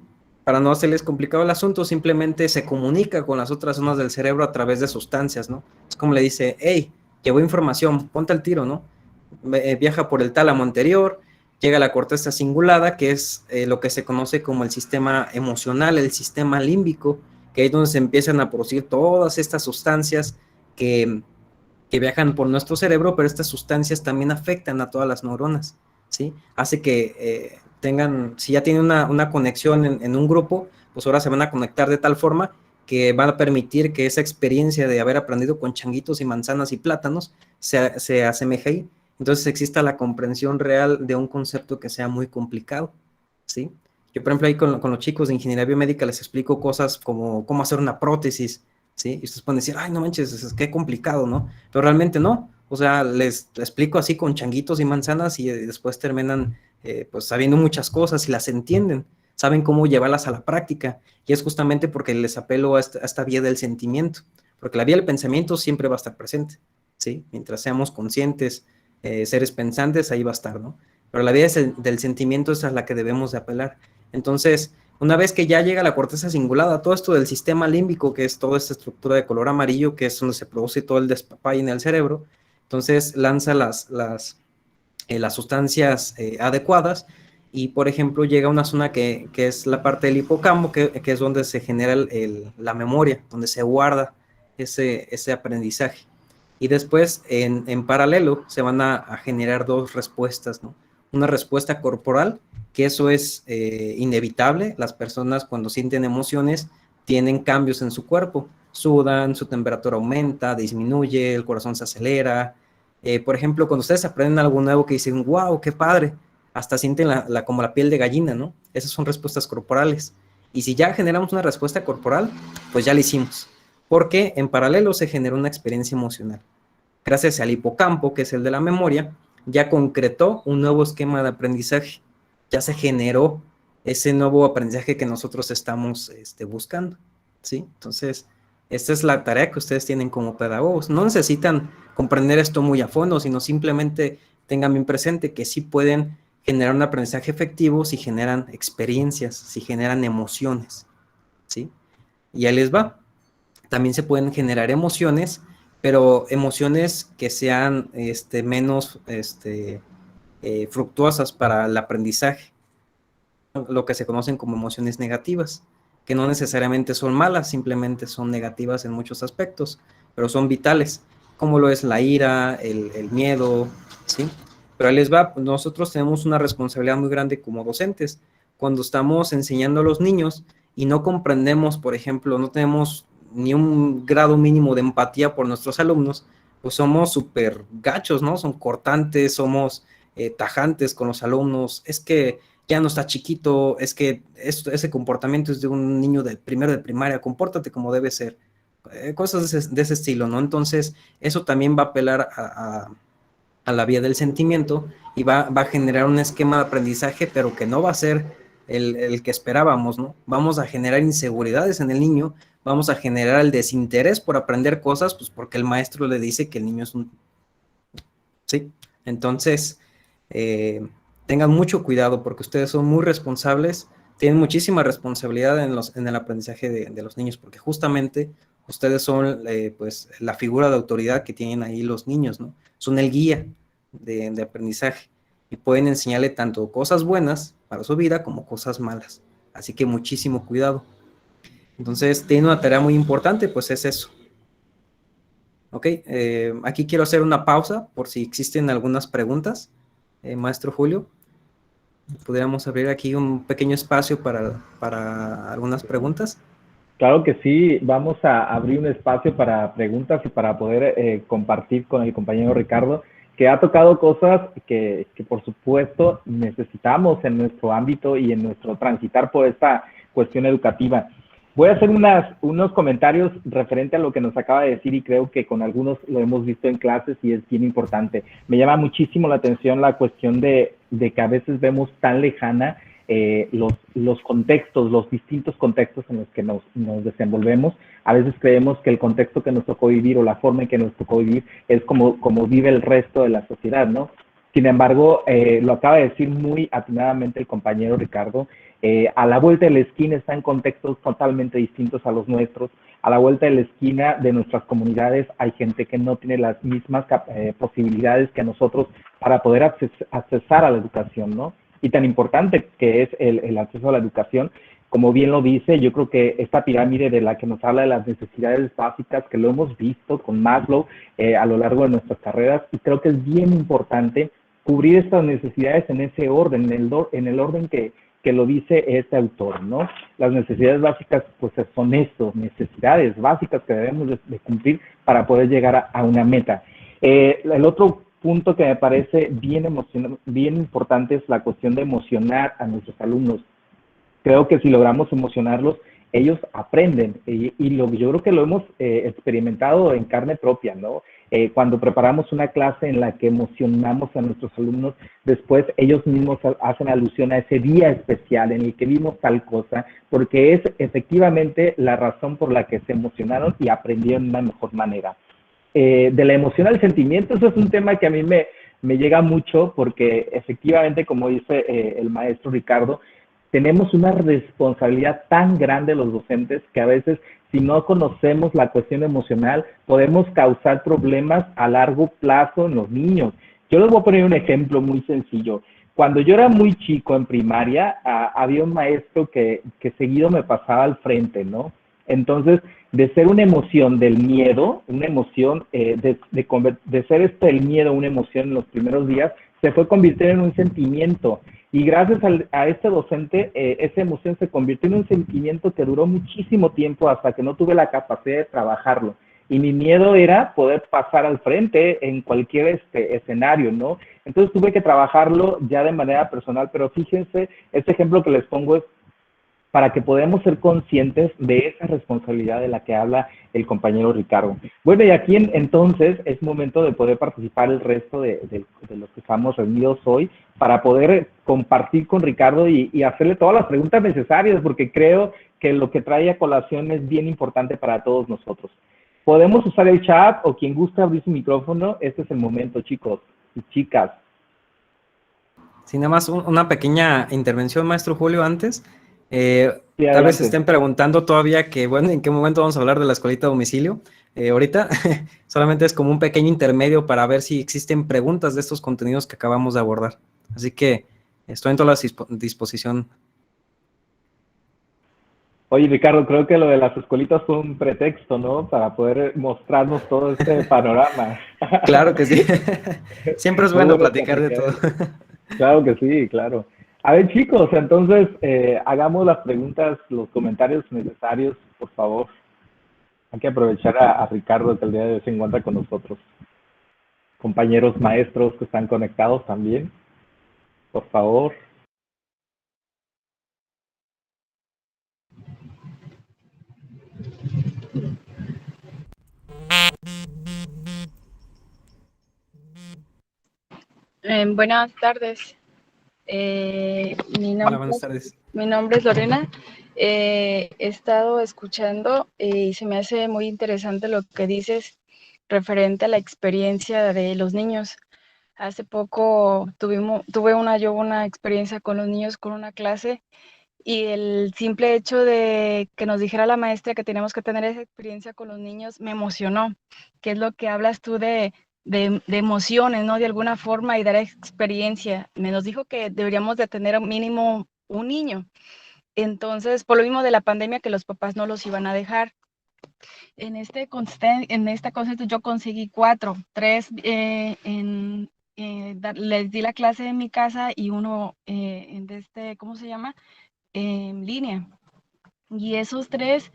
para no hacerles complicado el asunto, simplemente se comunica con las otras zonas del cerebro a través de sustancias, ¿no? Es como le dice, hey, llevo información, ponte al tiro, ¿no? Viaja por el tálamo anterior, llega a la corteza cingulada, que es lo que se conoce como el sistema emocional, el sistema límbico, que ahí es donde se empiezan a producir todas estas sustancias que viajan por nuestro cerebro, pero estas sustancias también afectan a todas las neuronas, ¿sí? Hace que tengan, si ya tienen una conexión en un grupo, pues ahora se van a conectar de tal forma que van a permitir que esa experiencia de haber aprendido con changuitos y manzanas y plátanos se asemeje ahí. Entonces exista la comprensión real de un concepto que sea muy complicado, ¿sí? Yo, por ejemplo, ahí con los chicos de ingeniería biomédica les explico cosas como cómo hacer una prótesis, ¿sí? Y ustedes pueden decir, ay, no manches, qué complicado, ¿no? Pero realmente no. O sea, les explico así con changuitos y manzanas y después terminan pues sabiendo muchas cosas y las entienden, saben cómo llevarlas a la práctica. Y es justamente porque les apelo a esta vía del sentimiento, porque la vía del pensamiento siempre va a estar presente, ¿sí? Mientras seamos conscientes, seres pensantes, ahí va a estar, ¿no? Pero la vía del sentimiento es a la que debemos de apelar. Entonces, una vez que ya llega la corteza cingulada, todo esto del sistema límbico, que es toda esta estructura de color amarillo, que es donde se produce todo el despapalle en el cerebro, entonces lanza las sustancias adecuadas y, por ejemplo, llega a una zona que es la parte del hipocampo, que es donde se genera la memoria, donde se guarda ese aprendizaje. Y después, en paralelo, se van a generar dos respuestas, ¿no? Una respuesta corporal, que eso es inevitable. Las personas cuando sienten emociones tienen cambios en su cuerpo, sudan, su temperatura aumenta, disminuye, el corazón se acelera. Por ejemplo, cuando ustedes aprenden algo nuevo que dicen, wow, qué padre, hasta sienten como la piel de gallina, ¿no? Esas son respuestas corporales. Y si ya generamos una respuesta corporal, pues ya la hicimos, porque en paralelo se genera una experiencia emocional. Gracias al hipocampo, que es el de la memoria, ya concretó un nuevo esquema de aprendizaje, ya se generó ese nuevo aprendizaje que nosotros estamos buscando, ¿sí? Entonces, esta es la tarea que ustedes tienen como pedagogos. No necesitan comprender esto muy a fondo, sino simplemente tengan bien presente que sí pueden generar un aprendizaje efectivo si generan experiencias, si generan emociones, ¿sí? Y ahí les va. También se pueden generar emociones, pero emociones que sean menos fructuosas para el aprendizaje, lo que se conocen como emociones negativas, que no necesariamente son malas, simplemente son negativas en muchos aspectos, pero son vitales, como lo es la ira, el miedo, ¿sí? Pero ahí les va, nosotros tenemos una responsabilidad muy grande como docentes. Cuando estamos enseñando a los niños y no comprendemos, por ejemplo, no tenemos ni un grado mínimo de empatía por nuestros alumnos, pues somos súper gachos, ¿no? Son cortantes, somos tajantes con los alumnos. Es que ya no está chiquito, es que ese comportamiento es de un niño del primero de primaria, compórtate como debe ser. Cosas de ese estilo, ¿no? Entonces, eso también va a apelar a la vía del sentimiento y va a generar un esquema de aprendizaje, pero que no va a ser el que esperábamos, ¿no? Vamos a generar inseguridades en el niño, vamos a generar el desinterés por aprender cosas, pues porque el maestro le dice que el niño es un... ¿Sí? Entonces, tengan mucho cuidado porque ustedes son muy responsables, tienen muchísima responsabilidad en el aprendizaje de los niños, porque justamente ustedes son pues la figura de autoridad que tienen ahí los niños, ¿no? Son el guía de aprendizaje y pueden enseñarle tanto cosas buenas para su vida como cosas malas. Así que muchísimo cuidado. Entonces, tiene una tarea muy importante, pues es eso. Ok, aquí quiero hacer una pausa por si existen algunas preguntas. Maestro Julio, ¿pudiéramos abrir aquí un pequeño espacio para algunas preguntas? Claro que sí, vamos a abrir un espacio para preguntas y para poder compartir con el compañero Ricardo, que ha tocado cosas que por supuesto necesitamos en nuestro ámbito y en nuestro transitar por esta cuestión educativa. Voy a hacer unos comentarios referente a lo que nos acaba de decir y creo que con algunos lo hemos visto en clases y es bien importante. Me llama muchísimo la atención la cuestión de que a veces vemos tan lejana los contextos, los distintos contextos en los que nos desenvolvemos. A veces creemos que el contexto que nos tocó vivir o la forma en que nos tocó vivir es como vive el resto de la sociedad, ¿no? Sin embargo, lo acaba de decir muy atinadamente el compañero Ricardo, a la vuelta de la esquina están contextos totalmente distintos a los nuestros. A la vuelta de la esquina de nuestras comunidades hay gente que no tiene las mismas posibilidades que nosotros para poder accesar a la educación, ¿no? Y tan importante que es el acceso a la educación, como bien lo dice, yo creo que esta pirámide de la que nos habla de las necesidades básicas, que lo hemos visto con Maslow a lo largo de nuestras carreras, y creo que es bien importante cubrir estas necesidades en ese orden, en el orden que lo dice este autor, ¿no? Las necesidades básicas, pues son esto, necesidades básicas que debemos de cumplir para poder llegar a una meta. El otro punto que me parece bien importante es la cuestión de emocionar a nuestros alumnos. Creo que si logramos emocionarlos, ellos aprenden yo creo que lo hemos experimentado en carne propia, ¿no? Cuando preparamos una clase en la que emocionamos a nuestros alumnos, después ellos mismos hacen alusión a ese día especial en el que vimos tal cosa, porque es efectivamente la razón por la que se emocionaron y aprendieron de una mejor manera. De la emoción al sentimiento, eso es un tema que a mí me llega mucho porque efectivamente, como dice el maestro Ricardo, tenemos una responsabilidad tan grande los docentes que a veces si no conocemos la cuestión emocional podemos causar problemas a largo plazo en los niños. Yo les voy a poner un ejemplo muy sencillo. Cuando yo era muy chico en primaria, había un maestro que seguido me pasaba al frente, ¿no? Entonces, de ser una emoción del miedo, una emoción, de ser el miedo una emoción en los primeros días, se fue convirtiendo en un sentimiento. Y gracias a este docente, esa emoción se convirtió en un sentimiento que duró muchísimo tiempo hasta que no tuve la capacidad de trabajarlo. Y mi miedo era poder pasar al frente en cualquier escenario, ¿no? Entonces tuve que trabajarlo ya de manera personal, pero fíjense, este ejemplo que les pongo es para que podamos ser conscientes de esa responsabilidad de la que habla el compañero Ricardo. Bueno, y aquí entonces es momento de poder participar el resto de los que estamos reunidos hoy para poder compartir con Ricardo y hacerle todas las preguntas necesarias, porque creo que lo que trae a colación es bien importante para todos nosotros. Podemos usar el chat o quien guste abrir su micrófono. Este es el momento, chicos y chicas. Sí, nada más una pequeña intervención, maestro Julio, antes. Sí, Tal vez se adelante. estén preguntando todavía que, bueno, ¿en qué momento vamos a hablar de la escuelita a domicilio? Ahorita solamente es como un pequeño intermedio para ver si existen preguntas de estos contenidos que acabamos de abordar. Así que estoy en toda la disposición. Oye, Ricardo, creo que lo de las escuelitas fue un pretexto, ¿no? Para poder mostrarnos todo este panorama. Claro que sí. Siempre es Muy bueno buena platicar de estrategia, todo. ¿eh? Claro que sí, claro. A ver, chicos, entonces hagamos las preguntas, los comentarios necesarios, por favor. Hay que aprovechar a Ricardo que el día de hoy se encuentra con nosotros. Compañeros maestros que están conectados también, por favor. Buenas tardes. Hola, buenas tardes. Mi nombre es Lorena. He estado escuchando y se me hace muy interesante lo que dices referente a la experiencia de los niños. Hace poco tuve una experiencia con los niños con una clase y el simple hecho de que nos dijera la maestra que teníamos que tener esa experiencia con los niños me emocionó, que es lo que hablas tú de emociones, ¿no? De alguna forma y dar experiencia. Me nos dijo que deberíamos de tener mínimo un niño. Entonces, por lo mismo de la pandemia, que los papás no los iban a dejar. En esta concepto yo conseguí 4, 3 les di la clase en mi casa y uno ¿cómo se llama? En línea. Y esos 3,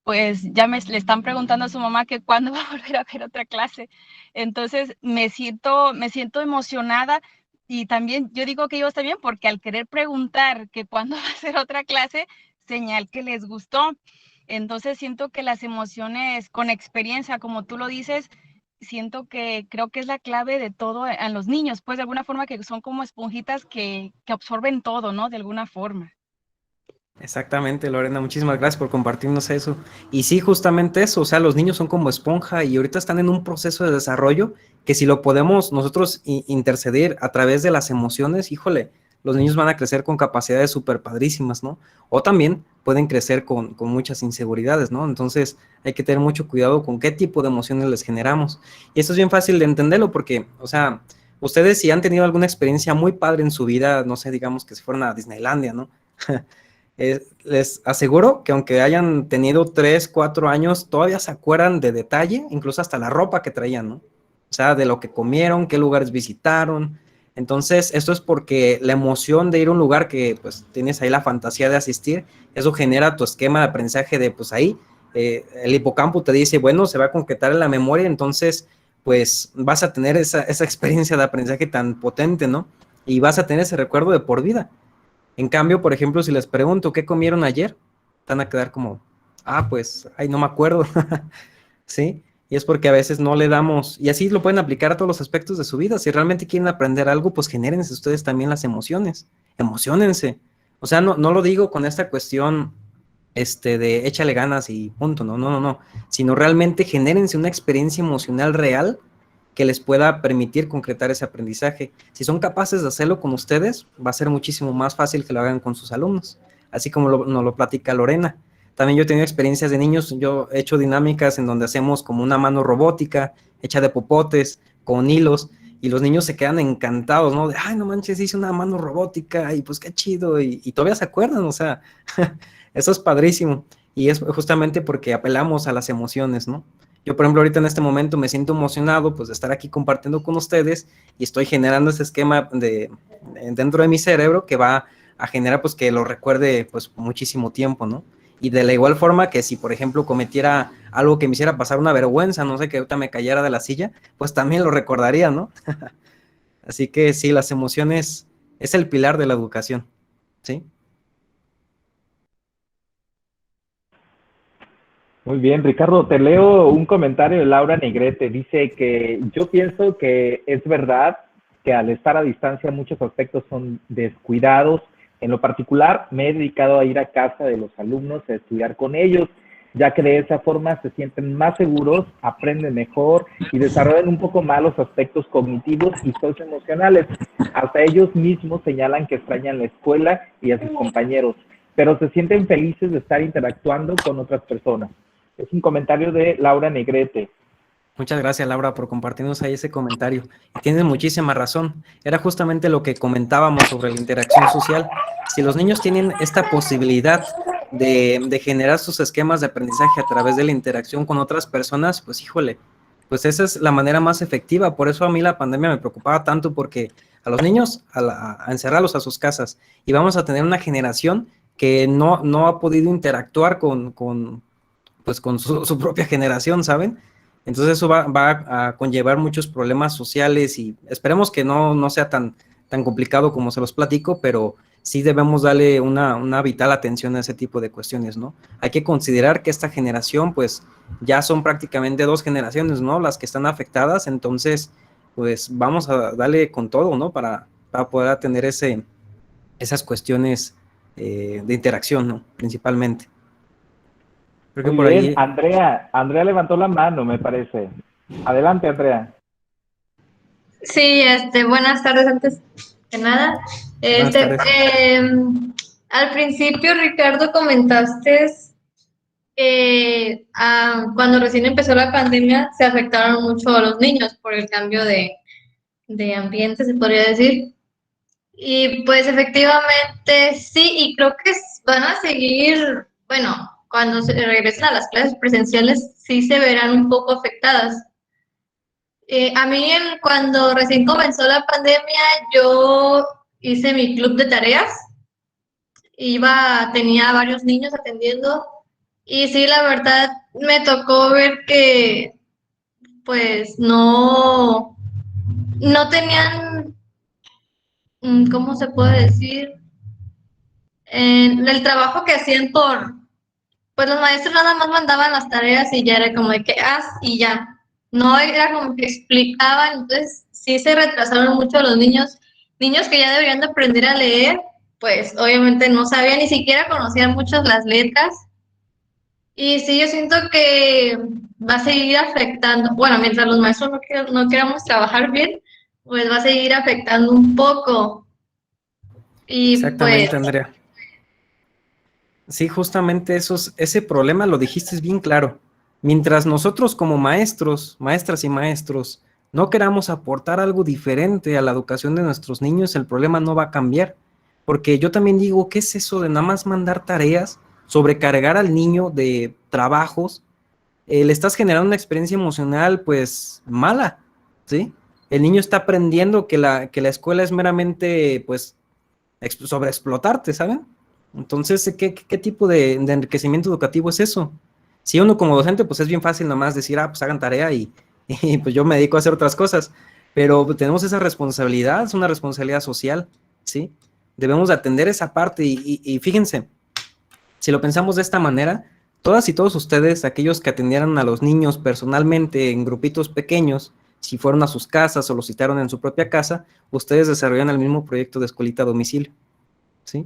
pues ya le están preguntando a su mamá que cuándo va a volver a ver otra clase. Entonces me siento emocionada y también yo digo que ellos también porque al querer preguntar que cuándo va a ser otra clase, señal que les gustó. Entonces siento que las emociones con experiencia, como tú lo dices, siento que creo que es la clave de todo en los niños, pues de alguna forma que son como esponjitas que absorben todo, ¿no? De alguna forma. Exactamente, Lorena, muchísimas gracias por compartirnos eso. Y sí, justamente eso, o sea, los niños son como esponja y ahorita están en un proceso de desarrollo que si lo podemos nosotros interceder a través de las emociones, híjole, los niños van a crecer con capacidades súper padrísimas, ¿no? O también pueden crecer con muchas inseguridades, ¿no? Entonces hay que tener mucho cuidado con qué tipo de emociones les generamos. Y esto es bien fácil de entenderlo porque, o sea, ustedes si han tenido alguna experiencia muy padre en su vida, no sé, digamos que se fueron a Disneylandia, ¿no? Les aseguro que aunque hayan tenido 3, 4 años, todavía se acuerdan de detalle, incluso hasta la ropa que traían, ¿no? O sea, de lo que comieron, qué lugares visitaron. Entonces, esto es porque la emoción de ir a un lugar que pues tienes ahí la fantasía de asistir, eso genera tu esquema de aprendizaje de pues ahí, el hipocampo te dice, bueno, se va a concretar en la memoria, entonces pues vas a tener esa experiencia de aprendizaje tan potente, ¿no? Y vas a tener ese recuerdo de por vida. En cambio, por ejemplo, si les pregunto qué comieron ayer, van a quedar como, pues, ay, no me acuerdo, ¿sí? Y es porque a veces no le damos, y así lo pueden aplicar a todos los aspectos de su vida. Si realmente quieren aprender algo, pues genérense ustedes también las emociones, emocionense. O sea, no lo digo con esta cuestión, de échale ganas y punto, no, sino realmente genérense una experiencia emocional real que les pueda permitir concretar ese aprendizaje. Si son capaces de hacerlo con ustedes, va a ser muchísimo más fácil que lo hagan con sus alumnos, así como nos lo platica Lorena. También yo he tenido experiencias de niños, yo he hecho dinámicas en donde hacemos como una mano robótica, hecha de popotes, con hilos, y los niños se quedan encantados, ¿no? De, ay, no manches, hice una mano robótica, y pues qué chido, y todavía se acuerdan, o sea, eso es padrísimo, y es justamente porque apelamos a las emociones, ¿no? Yo, por ejemplo, ahorita en este momento me siento emocionado pues de estar aquí compartiendo con ustedes y estoy generando ese esquema dentro de mi cerebro que va a generar pues que lo recuerde pues muchísimo tiempo, ¿no? Y de la igual forma que si, por ejemplo, cometiera algo que me hiciera pasar una vergüenza, no sé, que ahorita me cayera de la silla, pues también lo recordaría, ¿no? Así que sí, las emociones es el pilar de la educación, ¿sí? Muy bien, Ricardo, te leo un comentario de Laura Negrete. Dice que yo pienso que es verdad que al estar a distancia muchos aspectos son descuidados. En lo particular, me he dedicado a ir a casa de los alumnos a estudiar con ellos, ya que de esa forma se sienten más seguros, aprenden mejor y desarrollan un poco más los aspectos cognitivos y socioemocionales. Hasta ellos mismos señalan que extrañan la escuela y a sus compañeros, pero se sienten felices de estar interactuando con otras personas. Es un comentario de Laura Negrete. Muchas gracias, Laura, por compartirnos ahí ese comentario. Y tienes muchísima razón. Era justamente lo que comentábamos sobre la interacción social. Si los niños tienen esta posibilidad de generar sus esquemas de aprendizaje a través de la interacción con otras personas, pues híjole, pues esa es la manera más efectiva. Por eso a mí la pandemia me preocupaba tanto porque a los niños, a encerrarlos a sus casas, y vamos a tener una generación que no ha podido interactuar pues con su propia generación, ¿saben? Entonces eso va a conllevar muchos problemas sociales y esperemos que no sea tan complicado como se los platico, pero sí debemos darle una vital atención a ese tipo de cuestiones, ¿no? Hay que considerar que esta generación, pues, ya son prácticamente 2 generaciones, ¿no? Las que están afectadas, entonces, pues, vamos a darle con todo, ¿no? Para poder tener esas cuestiones de interacción, ¿no? Principalmente. Creo que Muy por bien, ahí. Andrea levantó la mano, me parece. Adelante, Andrea. Sí, buenas tardes antes que nada. Buenas Este, tardes. al principio, Ricardo, comentaste que cuando recién empezó la pandemia se afectaron mucho a los niños por el cambio de ambiente, se podría decir. Y pues efectivamente sí, y creo que van a seguir, bueno, cuando se regresen a las clases presenciales, sí se verán un poco afectadas. A mí cuando recién comenzó la pandemia, yo hice mi club de tareas, tenía varios niños atendiendo y sí, la verdad me tocó ver que pues no tenían, ¿cómo se puede decir? El trabajo que hacían pues los maestros nada más mandaban las tareas y ya era como de que haz y ya. No era como que explicaban, entonces sí se retrasaron mucho los niños que ya deberían de aprender a leer, pues obviamente no sabían, ni siquiera conocían muchas las letras. Y sí, yo siento que va a seguir afectando, bueno, mientras los maestros no queramos trabajar bien, pues va a seguir afectando un poco. Y pues Exactamente, Andrea. Sí, justamente ese problema lo dijiste bien claro. Mientras nosotros como maestros, maestras y maestros, no queramos aportar algo diferente a la educación de nuestros niños, el problema no va a cambiar. Porque yo también digo, ¿qué es eso de nada más mandar tareas, sobrecargar al niño de trabajos? Le estás generando una experiencia emocional, pues, mala, ¿sí? El niño está aprendiendo que la escuela es meramente, pues, sobreexplotarte, ¿saben? Entonces, ¿qué tipo de enriquecimiento educativo es eso? Si uno como docente, pues es bien fácil nomás decir, pues hagan tarea y pues yo me dedico a hacer otras cosas, pero tenemos esa responsabilidad, es una responsabilidad social, ¿sí? Debemos de atender esa parte y fíjense, si lo pensamos de esta manera, todas y todos ustedes, aquellos que atendieran a los niños personalmente en grupitos pequeños, si fueron a sus casas o los citaron en su propia casa, ustedes desarrollan el mismo proyecto de escuelita a domicilio, ¿sí?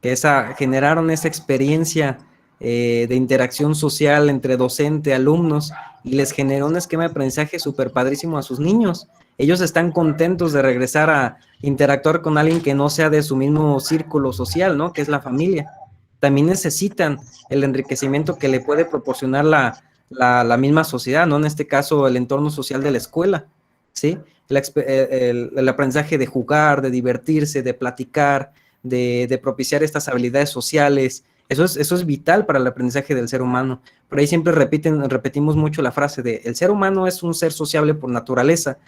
Que generaron esa experiencia de interacción social entre docente, alumnos, y les generó un esquema de aprendizaje súper padrísimo a sus niños. Ellos están contentos de regresar a interactuar con alguien que no sea de su mismo círculo social, ¿no? Que es la familia. También necesitan el enriquecimiento que le puede proporcionar la misma sociedad, ¿no? En este caso, el entorno social de la escuela, ¿sí? El aprendizaje de jugar, de divertirse, de platicar, de propiciar estas habilidades sociales. Eso es vital para el aprendizaje del ser humano. Por ahí siempre repetimos mucho la frase de el ser humano es un ser sociable por naturaleza,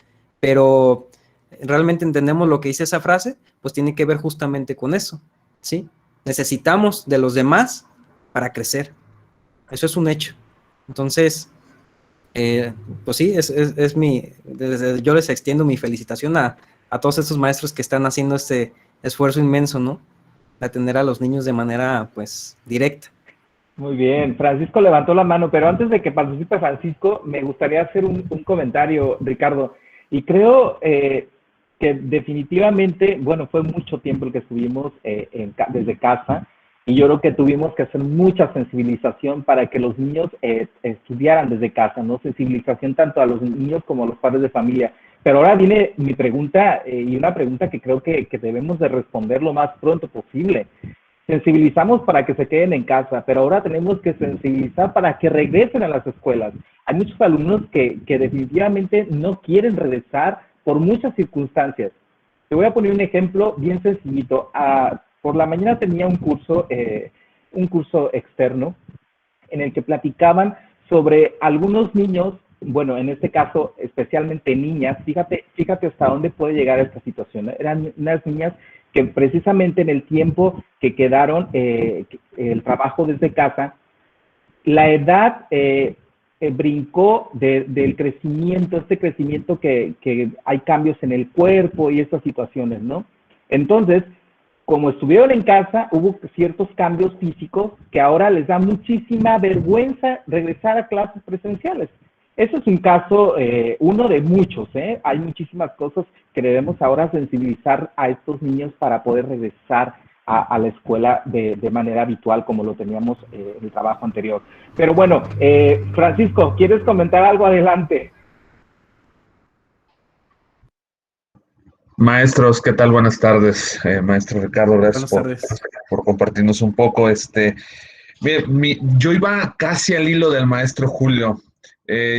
pero realmente entendemos lo que dice esa frase, pues tiene que ver justamente con eso, ¿sí? Necesitamos de los demás para crecer. Eso es un hecho. Entonces, pues sí, yo les extiendo mi felicitación a todos estos maestros que están haciendo este esfuerzo inmenso, ¿no? De atender a los niños de manera, pues, directa. Muy bien, Francisco levantó la mano, pero antes de que participe Francisco, me gustaría hacer un comentario, Ricardo. Y creo que definitivamente, bueno, fue mucho tiempo el que estuvimos desde casa, y yo creo que tuvimos que hacer mucha sensibilización para que los niños estudiaran desde casa, ¿no? Sensibilización tanto a los niños como a los padres de familia. Pero ahora viene mi pregunta, y una pregunta que creo que debemos de responder lo más pronto posible. Sensibilizamos para que se queden en casa, pero ahora tenemos que sensibilizar para que regresen a las escuelas. Hay muchos alumnos que definitivamente no quieren regresar por muchas circunstancias. Te voy a poner un ejemplo bien sencillito. Por la mañana tenía un curso externo en el que platicaban sobre algunos niños, bueno, en este caso especialmente niñas. Fíjate hasta dónde puede llegar esta situación. Eran unas niñas que precisamente en el tiempo que quedaron el trabajo desde casa, la edad brincó del crecimiento, este crecimiento que hay cambios en el cuerpo y estas situaciones, ¿no? Entonces, como estuvieron en casa, hubo ciertos cambios físicos que ahora les da muchísima vergüenza regresar a clases presenciales. Eso es un caso, uno de muchos, ¿eh? Hay muchísimas cosas que debemos ahora sensibilizar a estos niños para poder regresar a la escuela de manera habitual como lo teníamos en el trabajo anterior. Pero bueno, Francisco, ¿quieres comentar algo? Adelante. Maestros, ¿qué tal? Buenas tardes. Maestro Ricardo, gracias por compartirnos un poco. Yo iba casi al hilo del maestro Julio.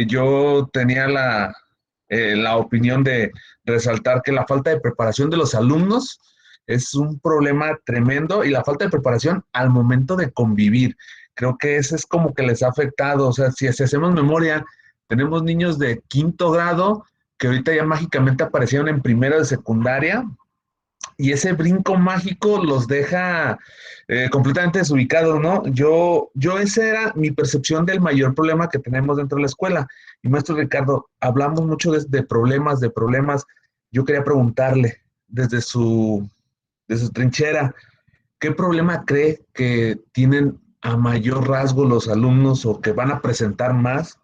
Yo tenía la opinión de resaltar que la falta de preparación de los alumnos es un problema tremendo y la falta de preparación al momento de convivir. Creo que ese es como que les ha afectado. O sea, si hacemos memoria, tenemos niños de quinto grado que ahorita ya mágicamente aparecieron en primero de secundaria, y ese brinco mágico los deja completamente desubicados, ¿no? Esa era mi percepción del mayor problema que tenemos dentro de la escuela. Y maestro Ricardo, hablamos mucho de problemas. Yo quería preguntarle, desde su trinchera, ¿qué problema cree que tienen a mayor rasgo los alumnos o que van a presentar más?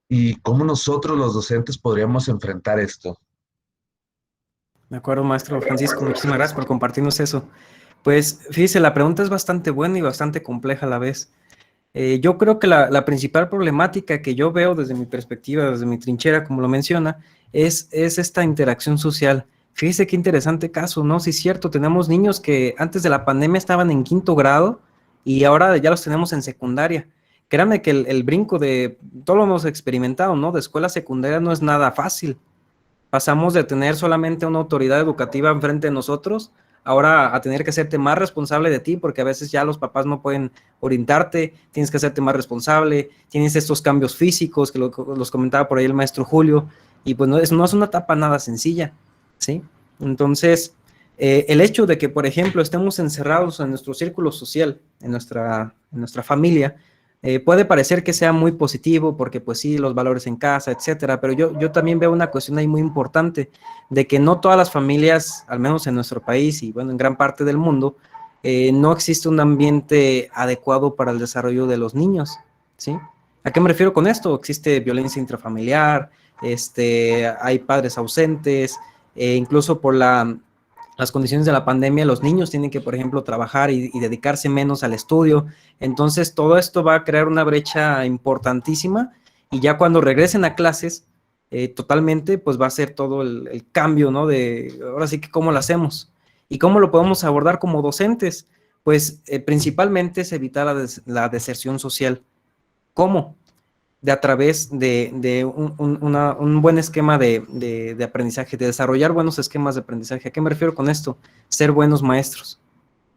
¿Y cómo nosotros los docentes podríamos enfrentar esto? De acuerdo, maestro Francisco, muchísimas gracias por compartirnos eso. Pues fíjese, la pregunta es bastante buena y bastante compleja a la vez. Yo creo que la principal problemática que yo veo desde mi perspectiva, desde mi trinchera, como lo menciona, es esta interacción social. Fíjese qué interesante caso, ¿no? Sí, es cierto, tenemos niños que antes de la pandemia estaban en 5º grado y ahora ya los tenemos en secundaria. Créanme que el brinco de, todo lo hemos experimentado, ¿no? De escuela a secundaria no es nada fácil. Pasamos de tener solamente una autoridad educativa enfrente de nosotros, ahora a tener que hacerte más responsable de ti, porque a veces ya los papás no pueden orientarte, tienes que hacerte más responsable, tienes estos cambios físicos que los comentaba por ahí el maestro Julio, y pues no es una etapa nada sencilla, ¿sí? Entonces, el hecho de que, por ejemplo, estemos encerrados en nuestro círculo social, en nuestra familia, puede parecer que sea muy positivo porque pues sí, los valores en casa, etcétera, pero yo también veo una cuestión ahí muy importante de que no todas las familias, al menos en nuestro país y bueno, en gran parte del mundo, no existe un ambiente adecuado para el desarrollo de los niños, ¿sí? ¿A qué me refiero con esto? Existe violencia intrafamiliar, hay padres ausentes, incluso por las condiciones de la pandemia, los niños tienen que, por ejemplo, trabajar y dedicarse menos al estudio. Entonces, todo esto va a crear una brecha importantísima y ya cuando regresen a clases, totalmente, pues va a ser todo el cambio, ¿no? De, ahora sí que, ¿cómo lo hacemos? ¿Y cómo lo podemos abordar como docentes? Pues, principalmente es evitar la deserción social. ¿Cómo? De a través de un buen esquema de aprendizaje, de desarrollar buenos esquemas de aprendizaje. ¿A qué me refiero con esto? Ser buenos maestros,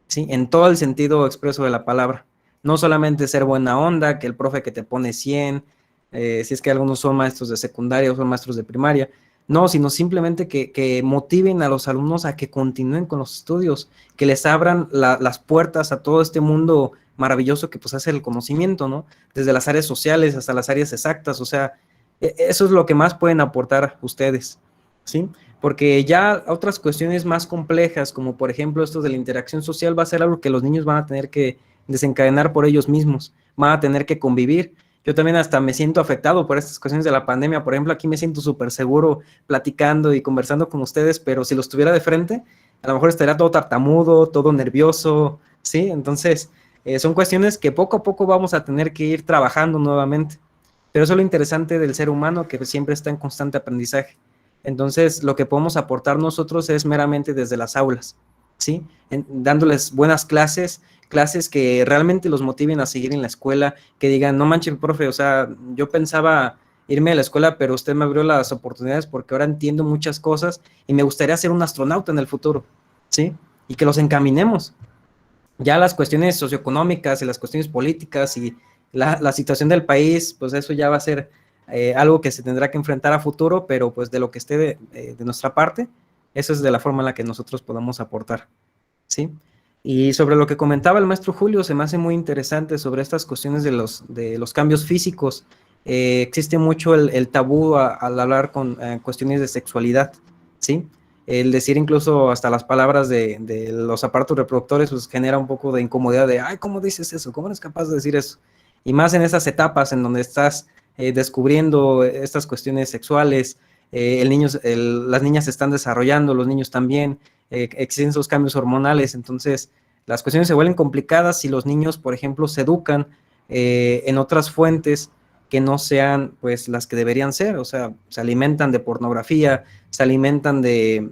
¿sí? En todo el sentido expreso de la palabra. No solamente ser buena onda, que el profe que te pone 100, si es que algunos son maestros de secundaria o son maestros de primaria, no, sino simplemente que motiven a los alumnos a que continúen con los estudios, que les abran las puertas a todo este mundo maravilloso que pues hace el conocimiento, ¿no? Desde las áreas sociales hasta las áreas exactas, o sea, eso es lo que más pueden aportar ustedes, ¿sí? Porque ya otras cuestiones más complejas, como por ejemplo esto de la interacción social, va a ser algo que los niños van a tener que desencadenar por ellos mismos, van a tener que convivir. Yo también hasta me siento afectado por estas cuestiones de la pandemia. Por ejemplo, aquí me siento súper seguro platicando y conversando con ustedes, pero si los tuviera de frente, a lo mejor estaría todo tartamudo, todo nervioso, ¿sí? Entonces, son cuestiones que poco a poco vamos a tener que ir trabajando nuevamente. Pero eso es lo interesante del ser humano, que siempre está en constante aprendizaje. Entonces, lo que podemos aportar nosotros es meramente desde las aulas, ¿sí? Dándoles buenas clases que realmente los motiven a seguir en la escuela, que digan, no manches, profe, o sea, yo pensaba irme a la escuela, pero usted me abrió las oportunidades porque ahora entiendo muchas cosas y me gustaría ser un astronauta en el futuro, ¿sí? Y que los encaminemos. Ya las cuestiones socioeconómicas y las cuestiones políticas y la situación del país, pues eso ya va a ser algo que se tendrá que enfrentar a futuro, pero pues de lo que esté de nuestra parte, eso es de la forma en la que nosotros podamos aportar, ¿sí? Y sobre lo que comentaba el maestro Julio, se me hace muy interesante sobre estas cuestiones de los cambios físicos. Existe mucho el tabú al hablar con cuestiones de sexualidad, ¿sí? El decir incluso hasta las palabras de los aparatos reproductores, pues genera un poco de incomodidad de, ay, ¿cómo dices eso? ¿Cómo eres capaz de decir eso? Y más en esas etapas en donde estás descubriendo estas cuestiones sexuales, las niñas se están desarrollando, los niños también, existen esos cambios hormonales, entonces las cuestiones se vuelven complicadas si los niños, por ejemplo, se educan en otras fuentes que no sean pues las que deberían ser, o sea, se alimentan de pornografía, se alimentan de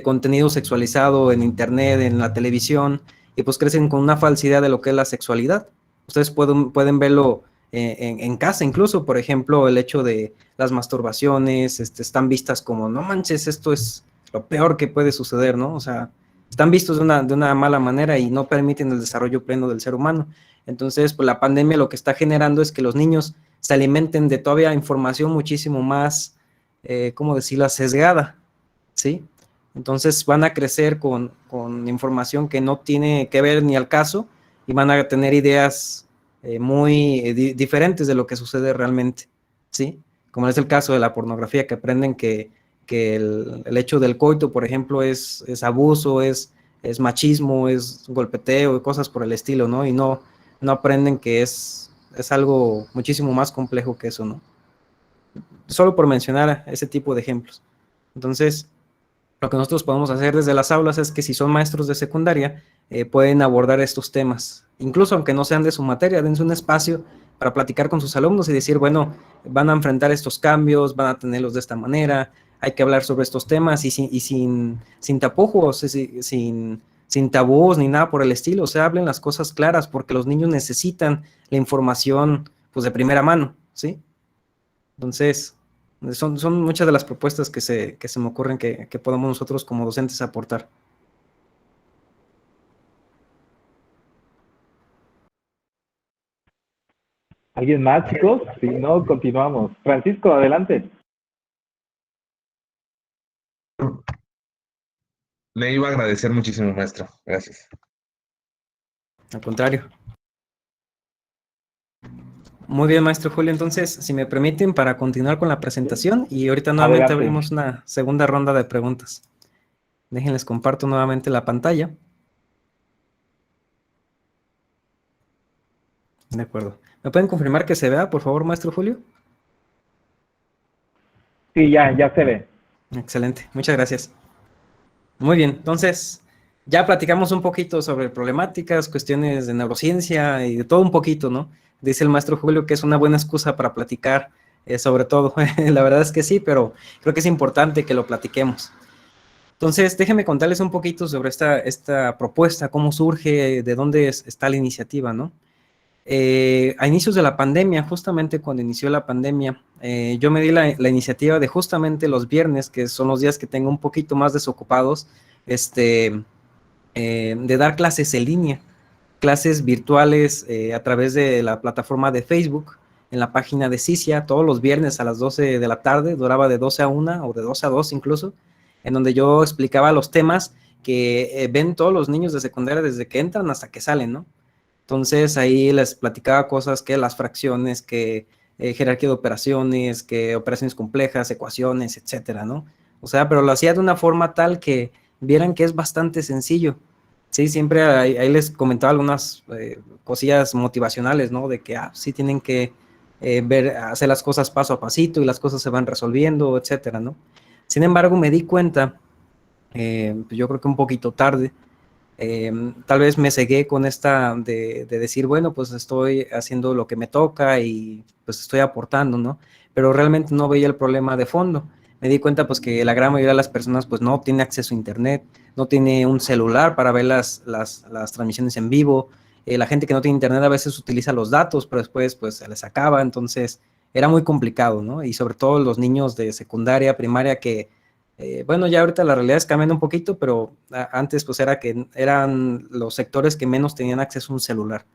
contenido sexualizado en internet, en la televisión, y pues crecen con una falsidad de lo que es la sexualidad. Ustedes pueden verlo en casa, incluso, por ejemplo, el hecho de las masturbaciones, están vistas como, no manches, esto es lo peor que puede suceder, ¿no? O sea, están vistos de una mala manera y no permiten el desarrollo pleno del ser humano. Entonces, pues la pandemia lo que está generando es que los niños se alimenten de todavía información muchísimo más, ¿cómo decirlo?, sesgada, ¿sí? Entonces van a crecer con información que no tiene que ver ni al caso y van a tener ideas muy diferentes de lo que sucede realmente, ¿sí? Como es el caso de la pornografía, que aprenden que el hecho del coito, por ejemplo, es abuso, es machismo, es golpeteo y cosas por el estilo, ¿no? Y no no aprenden que es algo muchísimo más complejo que eso, ¿no? Solo por mencionar ese tipo de ejemplos. Entonces, lo que nosotros podemos hacer desde las aulas es que si son maestros de secundaria, pueden abordar estos temas, incluso aunque no sean de su materia, dense un espacio para platicar con sus alumnos y decir, bueno, van a enfrentar estos cambios, van a tenerlos de esta manera, hay que hablar sobre estos temas y sin tapujos, sin tabús ni nada por el estilo, o sea, hablen las cosas claras porque los niños necesitan la información pues de primera mano, ¿sí? Entonces, son muchas de las propuestas que se me ocurren que podamos nosotros como docentes aportar. ¿Alguien más, chicos? Si no, continuamos. Francisco, adelante. Le iba a agradecer muchísimo, maestro. Gracias. Al contrario. Muy bien, maestro Julio. Entonces, si me permiten, para continuar con la presentación, y ahorita nuevamente Adelante. abrimos una segunda ronda de preguntas. Déjenles comparto nuevamente la pantalla. De acuerdo. ¿Me pueden confirmar que se vea, por favor, maestro Julio? Sí, ya se ve. Excelente, muchas gracias. Muy bien, entonces ya platicamos un poquito sobre problemáticas, cuestiones de neurociencia y de todo un poquito, ¿no? Dice el maestro Julio que es una buena excusa para platicar sobre todo. La verdad es que sí, pero creo que es importante que lo platiquemos. Entonces, déjenme contarles un poquito sobre esta propuesta, cómo surge, de dónde está la iniciativa, ¿no? A inicios de la pandemia, justamente cuando inició la pandemia, yo me di la iniciativa de justamente los viernes, que son los días que tengo un poquito más desocupados, de dar clases en línea, clases virtuales a través de la plataforma de Facebook, en la página de CICIA, todos los viernes a las 12 de la tarde, duraba de 12 a 1 o de 12 a 2 incluso, en donde yo explicaba los temas que ven todos los niños de secundaria desde que entran hasta que salen, ¿no? Entonces ahí les platicaba cosas que las fracciones, que jerarquía de operaciones, que operaciones complejas, ecuaciones, etcétera, ¿no? O sea, pero lo hacía de una forma tal que vieran que es bastante sencillo. Sí, siempre ahí les comentaba algunas cosillas motivacionales, ¿no? De que sí tienen que hacer las cosas paso a pasito y las cosas se van resolviendo, etcétera, ¿no? Sin embargo, me di cuenta, pues yo creo que un poquito tarde, tal vez me cegué con esta de decir, bueno, pues estoy haciendo lo que me toca y pues estoy aportando, ¿no? Pero realmente no veía el problema de fondo. Me di cuenta pues que la gran mayoría de las personas pues no tiene acceso a internet, no tiene un celular para ver las transmisiones en vivo. La gente que no tiene internet a veces utiliza los datos, pero después pues se les acaba, entonces era muy complicado, ¿no? Y sobre todo los niños de secundaria, primaria que bueno, ya ahorita la realidad es cambiando un poquito, pero antes pues era que eran los sectores que menos tenían acceso a un celular.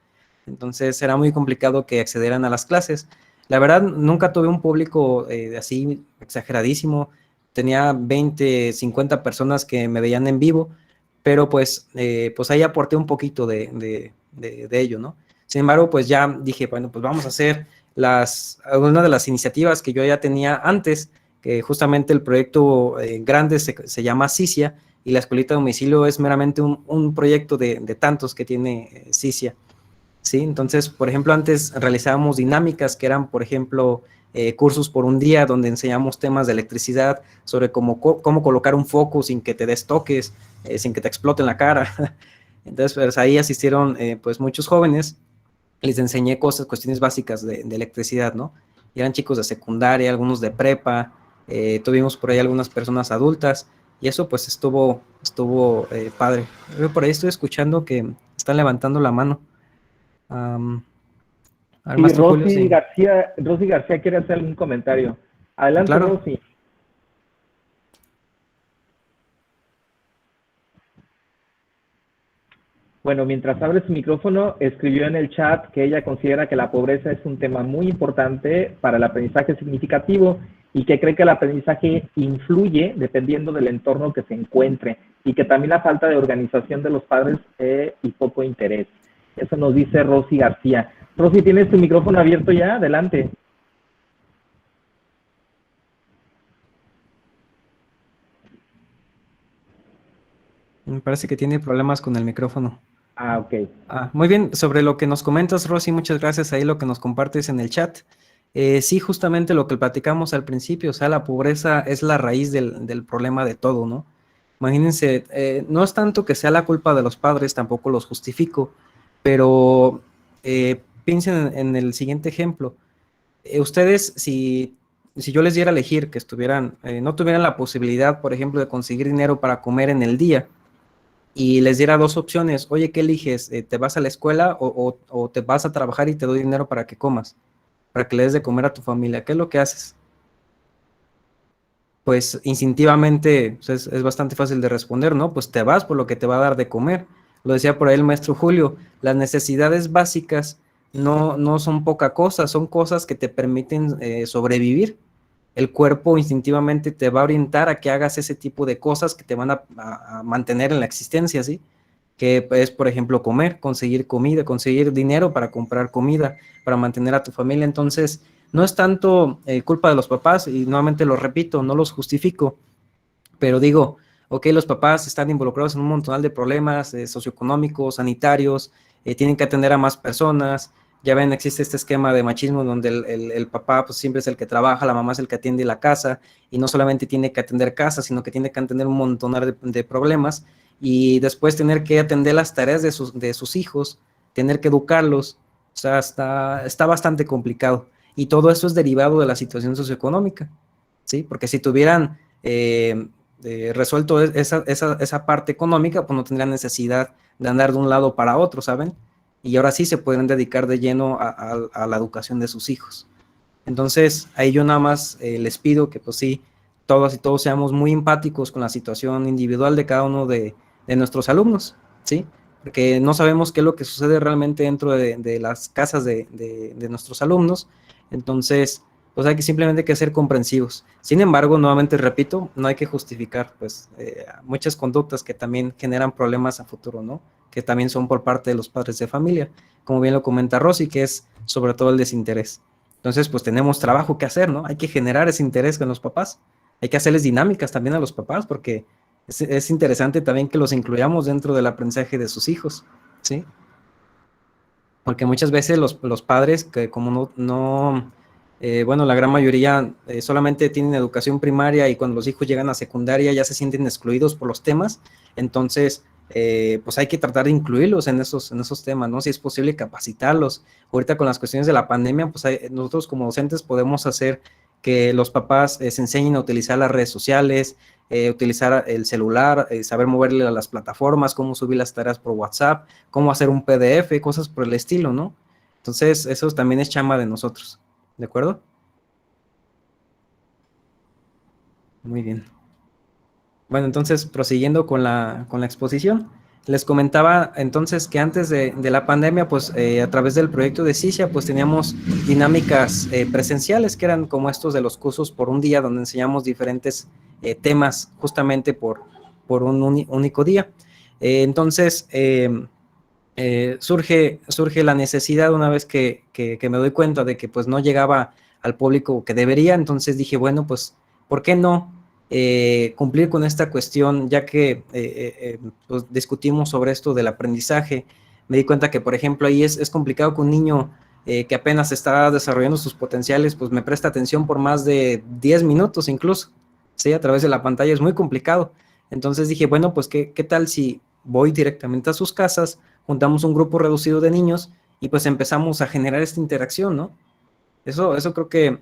Entonces era muy complicado que accedieran a las clases. La verdad, nunca tuve un público así exageradísimo. Tenía 20, 50 personas que me veían en vivo, pero pues ahí aporté un poquito de ello, ¿no? Sin embargo, pues ya dije, bueno, pues vamos a hacer una de las iniciativas que yo ya tenía antes, que justamente el proyecto grande se llama CICIA, y la escuelita de domicilio es meramente un proyecto de tantos que tiene CICIA. ¿Sí? Entonces, por ejemplo, antes realizábamos dinámicas que eran, por ejemplo, cursos por un día donde enseñamos temas de electricidad, sobre cómo colocar un foco sin que te des toques, sin que te explote en la cara. Entonces, pues, ahí asistieron pues muchos jóvenes, les enseñé cuestiones básicas de electricidad, ¿no? Y eran chicos de secundaria, algunos de prepa, tuvimos por ahí algunas personas adultas, y eso pues estuvo padre. Yo por ahí estoy escuchando que están levantando la mano. Al Sí, maestro Julio, sí. Rosy García quiere hacer algún comentario. Adelante, Claro. Rosy. Bueno, mientras abre su micrófono, escribió en el chat que ella considera que la pobreza es un tema muy importante para el aprendizaje significativo y que cree que el aprendizaje influye dependiendo del entorno que se encuentre y que también la falta de organización de los padres y poco interés. Eso nos dice Rosy García. Rosy, ¿tienes tu micrófono abierto ya? Adelante. Me parece que tiene problemas con el micrófono. Ah, ok. Muy bien, sobre lo que nos comentas, Rosy, muchas gracias ahí lo que nos compartes en el chat. Sí, justamente lo que platicamos al principio, o sea, la pobreza es la raíz del problema de todo, ¿no? Imagínense, no es tanto que sea la culpa de los padres, tampoco los justifico, pero piensen en el siguiente ejemplo. Ustedes, si yo les diera a elegir que no tuvieran la posibilidad, por ejemplo, de conseguir dinero para comer en el día, y les diera dos opciones, oye, ¿qué eliges? ¿Te vas a la escuela o te vas a trabajar y te doy dinero para que comas, para que le des de comer a tu familia? ¿Qué es lo que haces? Pues instintivamente pues, es bastante fácil de responder, ¿no? Pues te vas por lo que te va a dar de comer. Lo decía por ahí el maestro Julio, las necesidades básicas no son poca cosa, son cosas que te permiten sobrevivir. El cuerpo instintivamente te va a orientar a que hagas ese tipo de cosas que te van a mantener en la existencia, ¿sí? Que es, por ejemplo, comer, conseguir comida, conseguir dinero para comprar comida, para mantener a tu familia. Entonces, no es tanto culpa de los papás, y nuevamente lo repito, no los justifico, pero digo, ok, los papás están involucrados en un montón de problemas socioeconómicos, sanitarios, tienen que atender a más personas. Ya ven, existe este esquema de machismo donde el papá pues siempre es el que trabaja, la mamá es el que atiende la casa, y no solamente tiene que atender casa, sino que tiene que atender un montón de problemas, y después tener que atender las tareas de sus hijos, tener que educarlos. O sea, está bastante complicado. Y todo eso es derivado de la situación socioeconómica, ¿sí? Porque si tuvieran resuelto esa parte económica, pues no tendrían necesidad de andar de un lado para otro, ¿saben? Y ahora sí se pueden dedicar de lleno a la educación de sus hijos. Entonces, ahí yo nada más les pido que pues sí, todas y todos seamos muy empáticos con la situación individual de cada uno de nuestros alumnos, ¿sí? Porque no sabemos qué es lo que sucede realmente dentro de las casas de nuestros alumnos. Entonces, pues hay que simplemente que ser comprensivos. Sin embargo, nuevamente repito, no hay que justificar pues muchas conductas que también generan problemas a futuro, ¿no? Que también son por parte de los padres de familia, como bien lo comenta Rosy, que es sobre todo el desinterés. Entonces, pues tenemos trabajo que hacer, ¿no? Hay que generar ese interés con los papás. Hay que hacerles dinámicas también a los papás, porque es interesante también que los incluyamos dentro del aprendizaje de sus hijos, ¿sí? Porque muchas veces los padres, que como bueno, la gran mayoría solamente tienen educación primaria, y cuando los hijos llegan a secundaria ya se sienten excluidos por los temas. Entonces, pues hay que tratar de incluirlos en esos temas, ¿no? Si es posible capacitarlos. Ahorita con las cuestiones de la pandemia, pues nosotros como docentes podemos hacer que los papás se enseñen a utilizar las redes sociales, utilizar el celular, saber moverle a las plataformas, cómo subir las tareas por WhatsApp, cómo hacer un PDF, cosas por el estilo, ¿no? Entonces, eso también es chamba de nosotros, ¿de acuerdo? Muy bien. Bueno, entonces, prosiguiendo con la exposición, les comentaba entonces que antes de la pandemia, pues a través del proyecto de CICIA, pues teníamos dinámicas presenciales, que eran como estos de los cursos por un día, donde enseñamos diferentes temas justamente por un único día. Entonces, surge la necesidad, una vez que me doy cuenta de que pues no llegaba al público que debería. Entonces dije, bueno, pues, ¿por qué no cumplir con esta cuestión? Ya que pues discutimos sobre esto del aprendizaje, me di cuenta que, por ejemplo, ahí es complicado que un niño que apenas está desarrollando sus potenciales, pues me presta atención por más de 10 minutos incluso, ¿sí? A través de la pantalla es muy complicado. Entonces dije, bueno, pues, ¿qué tal si voy directamente a sus casas, juntamos un grupo reducido de niños y pues empezamos a generar esta interacción, ¿no? Eso creo que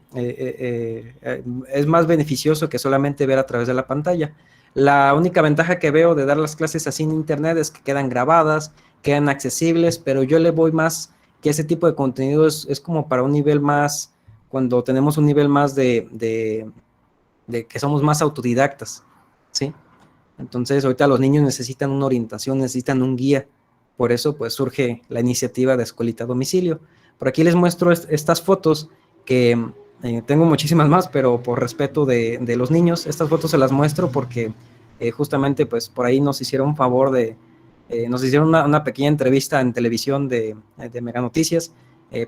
es más beneficioso que solamente ver a través de la pantalla. La única ventaja que veo de dar las clases así en internet es que quedan grabadas, quedan accesibles, pero yo le voy más que ese tipo de contenido es como para un nivel más, cuando tenemos un nivel más de que somos más autodidactas, ¿sí? Entonces, ahorita los niños necesitan una orientación, necesitan un guía. Por eso, pues, surge la iniciativa de Escuelita a Domicilio. Por aquí les muestro estas fotos, que tengo muchísimas más, pero por respeto de los niños, estas fotos se las muestro porque justamente, pues, por ahí nos hicieron un favor nos hicieron una pequeña entrevista en televisión de Mega Noticias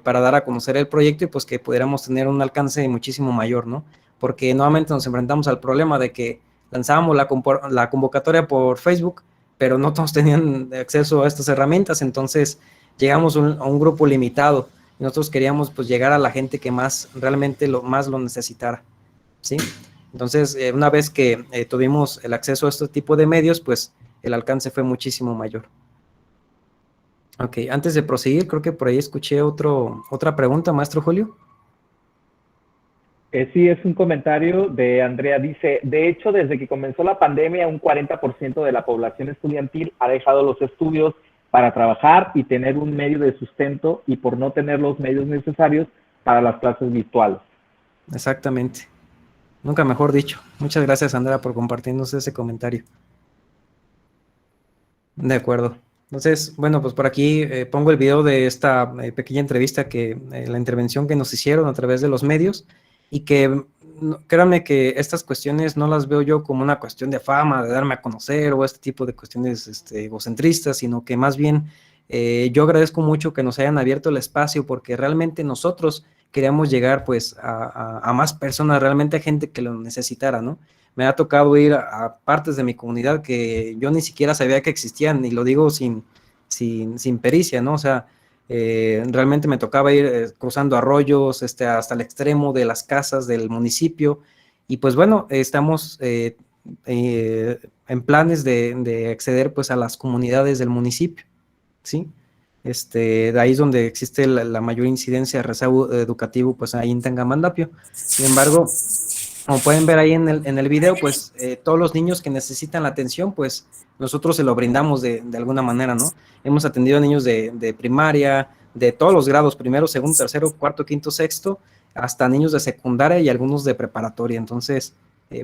para dar a conocer el proyecto, y pues que pudiéramos tener un alcance muchísimo mayor, ¿no? Porque nuevamente nos enfrentamos al problema de que lanzábamos la convocatoria por Facebook, pero no todos tenían acceso a estas herramientas, entonces llegamos a un grupo limitado. Nosotros queríamos pues llegar a la gente que más realmente más lo necesitara, ¿sí? Entonces, una vez que tuvimos el acceso a este tipo de medios, pues el alcance fue muchísimo mayor. Ok, antes de proseguir, creo que por ahí escuché otra pregunta, maestro Julio. Sí, es un comentario de Andrea. Dice, de hecho, desde que comenzó la pandemia, un 40% de la población estudiantil ha dejado los estudios para trabajar y tener un medio de sustento y por no tener los medios necesarios para las clases virtuales. Exactamente. Nunca mejor dicho. Muchas gracias, Andrea, por compartirnos ese comentario. De acuerdo. Entonces, bueno, pues por aquí pongo el video de esta pequeña entrevista la intervención que nos hicieron a través de los medios, y que créanme que estas cuestiones no las veo yo como una cuestión de fama, de darme a conocer o este tipo de cuestiones egocentristas, sino que más bien yo agradezco mucho que nos hayan abierto el espacio, porque realmente nosotros queríamos llegar pues a más personas, realmente a gente que lo necesitara, ¿no? Me ha tocado ir a partes de mi comunidad que yo ni siquiera sabía que existían, y lo digo sin pericia, ¿no? O sea, realmente me tocaba ir cruzando arroyos hasta el extremo de las casas del municipio, y pues bueno, estamos en planes de acceder pues a las comunidades del municipio, ¿sí? De ahí es donde existe la mayor incidencia de rezago educativo, pues ahí en Tangamandapio. Sin embargo, como pueden ver ahí en el video, pues todos los niños que necesitan la atención, pues nosotros se lo brindamos de alguna manera, ¿no? Hemos atendido a niños de primaria, de todos los grados, primero, segundo, tercero, cuarto, quinto, sexto, hasta niños de secundaria y algunos de preparatoria. Entonces,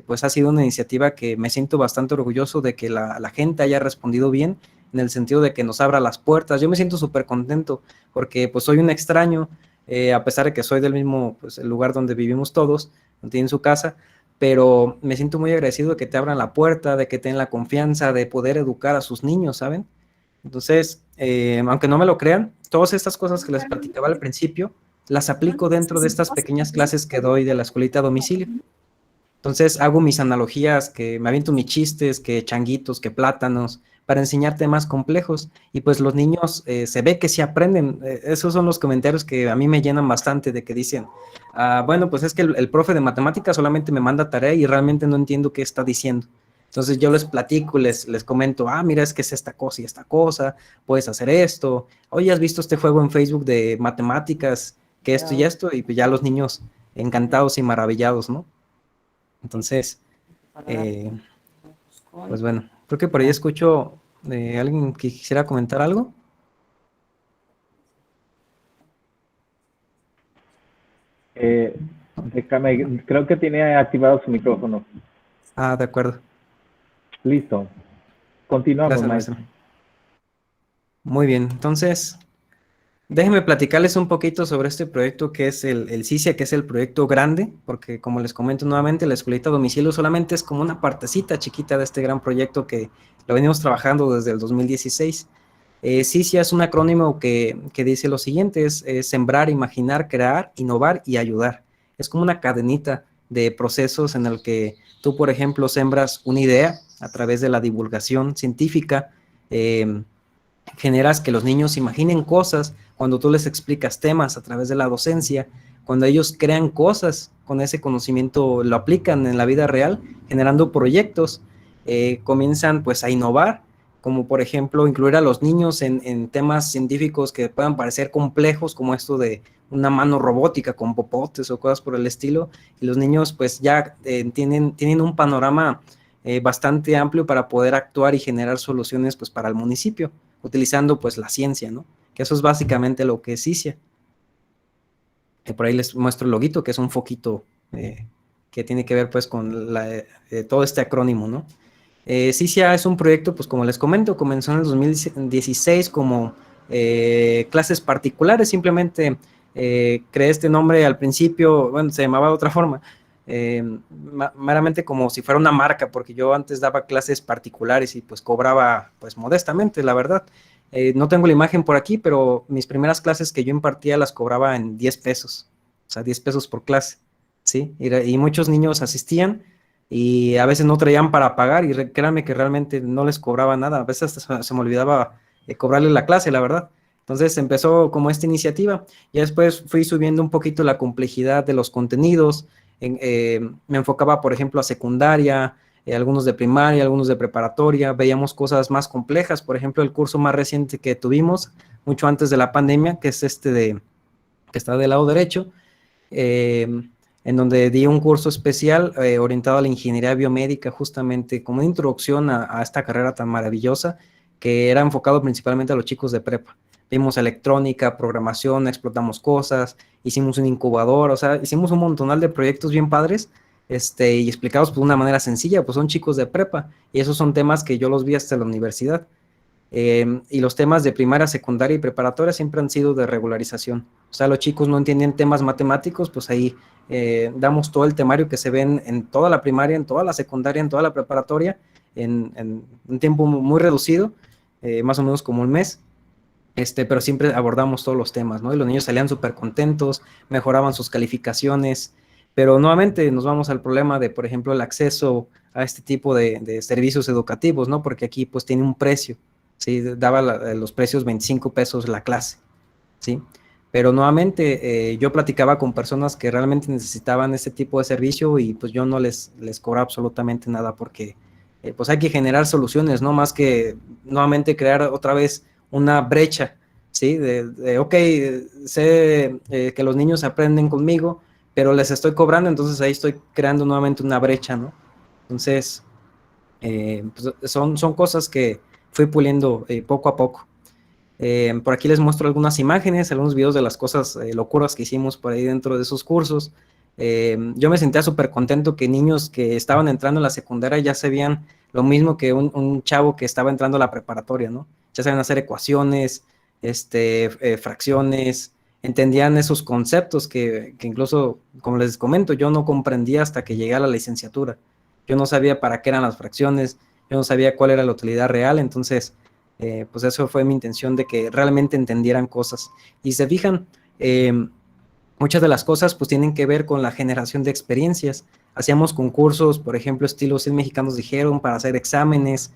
pues ha sido una iniciativa que me siento bastante orgulloso de que la gente haya respondido bien, en el sentido de que nos abra las puertas. Yo me siento súper contento porque pues soy un extraño, a pesar de que soy del mismo pues, el lugar donde vivimos todos, tienen su casa, pero me siento muy agradecido de que te abran la puerta, de que tengan la confianza de poder educar a sus niños, ¿saben? Entonces, aunque no me lo crean, todas estas cosas que les platicaba al principio, las aplico dentro de estas pequeñas clases que doy de la escuelita a domicilio. Entonces hago mis analogías, que me aviento mis chistes, que changuitos, que plátanos, para enseñar temas complejos, y pues los niños se ve que sí aprenden. Esos son los comentarios que a mí me llenan bastante, de que dicen, bueno, pues es que el profe de matemáticas solamente me manda tarea y realmente no entiendo qué está diciendo. Entonces yo les platico, les comento, mira, es que es esta cosa y esta cosa, puedes hacer esto, oye, ¿has visto este juego en Facebook de matemáticas, que esto y esto? Y pues ya los niños encantados y maravillados, ¿no? Entonces, pues bueno, creo que por ahí escucho alguien que quisiera comentar algo. Déjame, creo que tiene activado su micrófono. De acuerdo. Listo. Continuamos, Gracias, maestro. Muy bien, entonces, déjenme platicarles un poquito sobre este proyecto que es el CICIA, que es el proyecto grande, porque como les comento nuevamente, la escuelita a domicilio solamente es como una partecita chiquita de este gran proyecto que lo venimos trabajando desde el 2016. CICIA es un acrónimo que dice lo siguiente, es sembrar, imaginar, crear, innovar y ayudar. Es como una cadenita de procesos en el que tú, por ejemplo, sembras una idea a través de la divulgación científica, generas que los niños imaginen cosas cuando tú les explicas temas a través de la docencia, cuando ellos crean cosas con ese conocimiento, lo aplican en la vida real, generando proyectos, comienzan pues a innovar, como por ejemplo incluir a los niños en temas científicos que puedan parecer complejos, como esto de una mano robótica con popotes o cosas por el estilo, y los niños pues ya tienen un panorama bastante amplio para poder actuar y generar soluciones pues para el municipio, utilizando pues la ciencia, ¿no? Que eso es básicamente lo que es CICIA. Por ahí les muestro el loguito, que es un foquito que tiene que ver pues con todo este acrónimo, ¿no? CICIA es un proyecto, pues como les comento, comenzó en el 2016 como clases particulares, simplemente creé este nombre al principio, bueno, se llamaba de otra forma, meramente como si fuera una marca, porque yo antes daba clases particulares y pues cobraba pues modestamente, la verdad. No tengo la imagen por aquí, pero mis primeras clases que yo impartía las cobraba en 10 pesos, o sea, 10 pesos por clase, ¿sí? Y muchos niños asistían, y a veces no traían para pagar y créanme que realmente no les cobraba nada, a veces hasta se me olvidaba cobrarle la clase, la verdad. Entonces empezó como esta iniciativa y después fui subiendo un poquito la complejidad de los contenidos, me enfocaba por ejemplo a secundaria, algunos de primaria, algunos de preparatoria, veíamos cosas más complejas, por ejemplo el curso más reciente que tuvimos, mucho antes de la pandemia, que es que está del lado derecho, en donde di un curso especial orientado a la ingeniería biomédica, justamente como una introducción a esta carrera tan maravillosa, que era enfocado principalmente a los chicos de prepa. Vimos electrónica, programación, explotamos cosas, hicimos un incubador, o sea, hicimos un montonal de proyectos bien padres, y explicados de una manera sencilla, pues son chicos de prepa, y esos son temas que yo los vi hasta la universidad. Y los temas de primaria, secundaria y preparatoria siempre han sido de regularización. O sea, los chicos no entienden temas matemáticos, pues ahí damos todo el temario que se ve en toda la primaria, en toda la secundaria, en toda la preparatoria, en un tiempo muy reducido, más o menos como un mes. Pero siempre abordamos todos los temas, ¿no? Y los niños salían súper contentos, mejoraban sus calificaciones, pero nuevamente nos vamos al problema de, por ejemplo, el acceso a este tipo de servicios educativos, ¿no? Porque aquí pues tiene un precio, ¿sí? Daba los precios 25 pesos la clase, ¿sí? Pero nuevamente yo platicaba con personas que realmente necesitaban ese tipo de servicio y pues yo no les cobraba absolutamente nada porque pues hay que generar soluciones, ¿no? Más que nuevamente crear otra vez una brecha, ¿sí? Ok, sé que los niños aprenden conmigo, pero les estoy cobrando, entonces ahí estoy creando nuevamente una brecha, ¿no? Entonces, pues son cosas que fui puliendo poco a poco. Por aquí les muestro algunas imágenes, algunos videos de las cosas locuras que hicimos por ahí dentro de esos cursos. Yo me sentía súper contento que niños que estaban entrando a la secundaria ya sabían lo mismo que un chavo que estaba entrando a la preparatoria, ¿no? Ya saben hacer ecuaciones, fracciones, entendían esos conceptos que incluso, como les comento, yo no comprendía hasta que llegué a la licenciatura. Yo no sabía para qué eran las fracciones, yo no sabía cuál era la utilidad real, entonces pues eso fue mi intención de que realmente entendieran cosas. Y se fijan, muchas de las cosas pues tienen que ver con la generación de experiencias. Hacíamos concursos, por ejemplo, estilo 100 mexicanos dijeron, para hacer exámenes,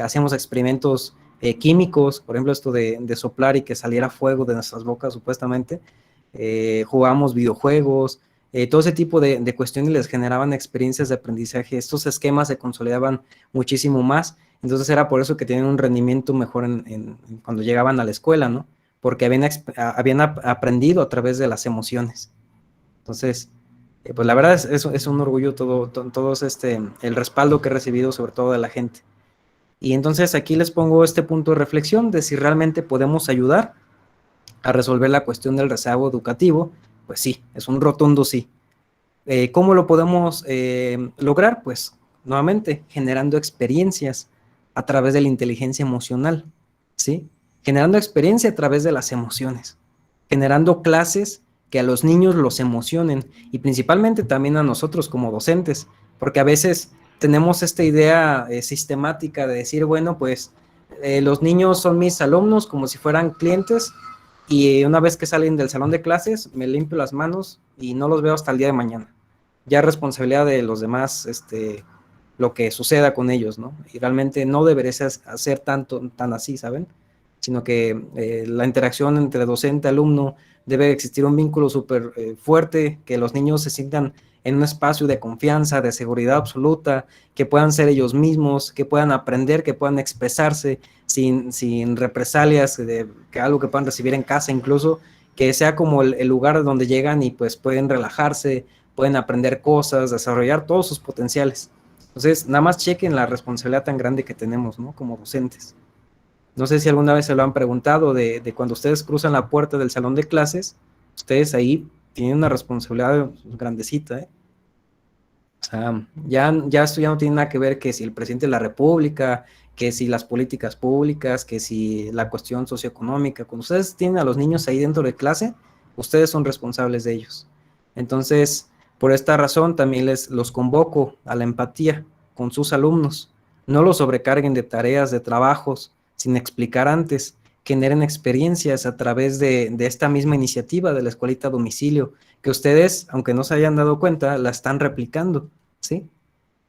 hacíamos experimentos químicos, por ejemplo, esto de soplar y que saliera fuego de nuestras bocas, supuestamente. Jugábamos videojuegos, todo ese tipo de cuestiones les generaban experiencias de aprendizaje. Estos esquemas se consolidaban muchísimo más, entonces era por eso que tenían un rendimiento mejor cuando llegaban a la escuela, ¿no? Porque habían aprendido a través de las emociones. Entonces, pues la verdad es un orgullo todo el respaldo que he recibido, sobre todo de la gente. Y entonces aquí les pongo este punto de reflexión de si realmente podemos ayudar a resolver la cuestión del rezago educativo. Pues sí, es un rotundo sí. ¿Cómo lo podemos lograr? Pues nuevamente generando experiencias a través de la inteligencia emocional, ¿sí? Generando experiencia a través de las emociones, generando clases que a los niños los emocionen y principalmente también a nosotros como docentes, porque a veces tenemos esta idea sistemática de decir, bueno, pues los niños son mis alumnos como si fueran clientes y una vez que salen del salón de clases me limpio las manos y no los veo hasta el día de mañana. Ya es responsabilidad de los demás lo que suceda con ellos, ¿no? Y realmente no debería ser tan así, ¿saben? Sino que la interacción entre docente y alumno debe existir un vínculo súper fuerte, que los niños se sientan en un espacio de confianza, de seguridad absoluta, que puedan ser ellos mismos, que puedan aprender, que puedan expresarse sin represalias, que algo que puedan recibir en casa incluso, que sea como el lugar donde llegan y pues pueden relajarse, pueden aprender cosas, desarrollar todos sus potenciales. Entonces, nada más chequen la responsabilidad tan grande que tenemos, ¿no? Como docentes. No sé si alguna vez se lo han preguntado de cuando ustedes cruzan la puerta del salón de clases, ustedes ahí tienen una responsabilidad grandecita, ¿eh? O sea, ya esto ya no tiene nada que ver que si el presidente de la República, que si las políticas públicas, que si la cuestión socioeconómica. Cuando ustedes tienen a los niños ahí dentro de clase, ustedes son responsables de ellos. Entonces, por esta razón también los convoco a la empatía con sus alumnos. No los sobrecarguen de tareas, de trabajos, sin explicar antes. Generen experiencias a través de esta misma iniciativa de la escuelita a domicilio, que ustedes, aunque no se hayan dado cuenta, la están replicando. ¿sí?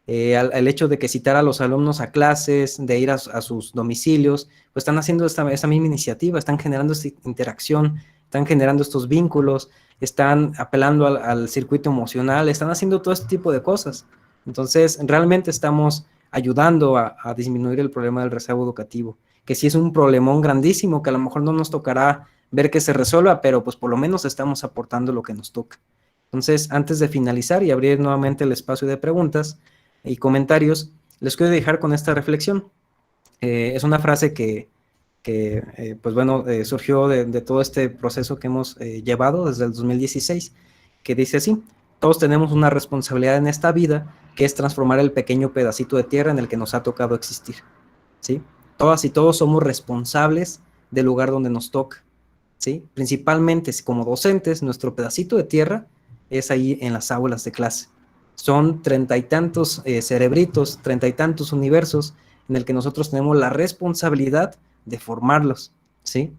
El hecho de que citar a los alumnos a clases, de ir a sus domicilios, pues están haciendo esta misma iniciativa, están generando esta interacción, están generando estos vínculos, están apelando al circuito emocional, están haciendo todo este tipo de cosas. Entonces, realmente estamos ayudando a disminuir el problema del rezago educativo, que sí es un problemón grandísimo, que a lo mejor no nos tocará ver que se resuelva, pero pues por lo menos estamos aportando lo que nos toca. Entonces, antes de finalizar y abrir nuevamente el espacio de preguntas y comentarios, les quiero dejar con esta reflexión. Es una frase que pues bueno, surgió de todo este proceso que hemos llevado desde el 2016, que dice así: todos tenemos una responsabilidad en esta vida, que es transformar el pequeño pedacito de tierra en el que nos ha tocado existir, ¿sí? Todas y todos somos responsables del lugar donde nos toca, ¿sí? Principalmente como docentes, nuestro pedacito de tierra es ahí en las aulas de clase. Son 30 y tantos cerebritos, 30 y tantos universos en el que nosotros tenemos la responsabilidad de formarlos, ¿sí?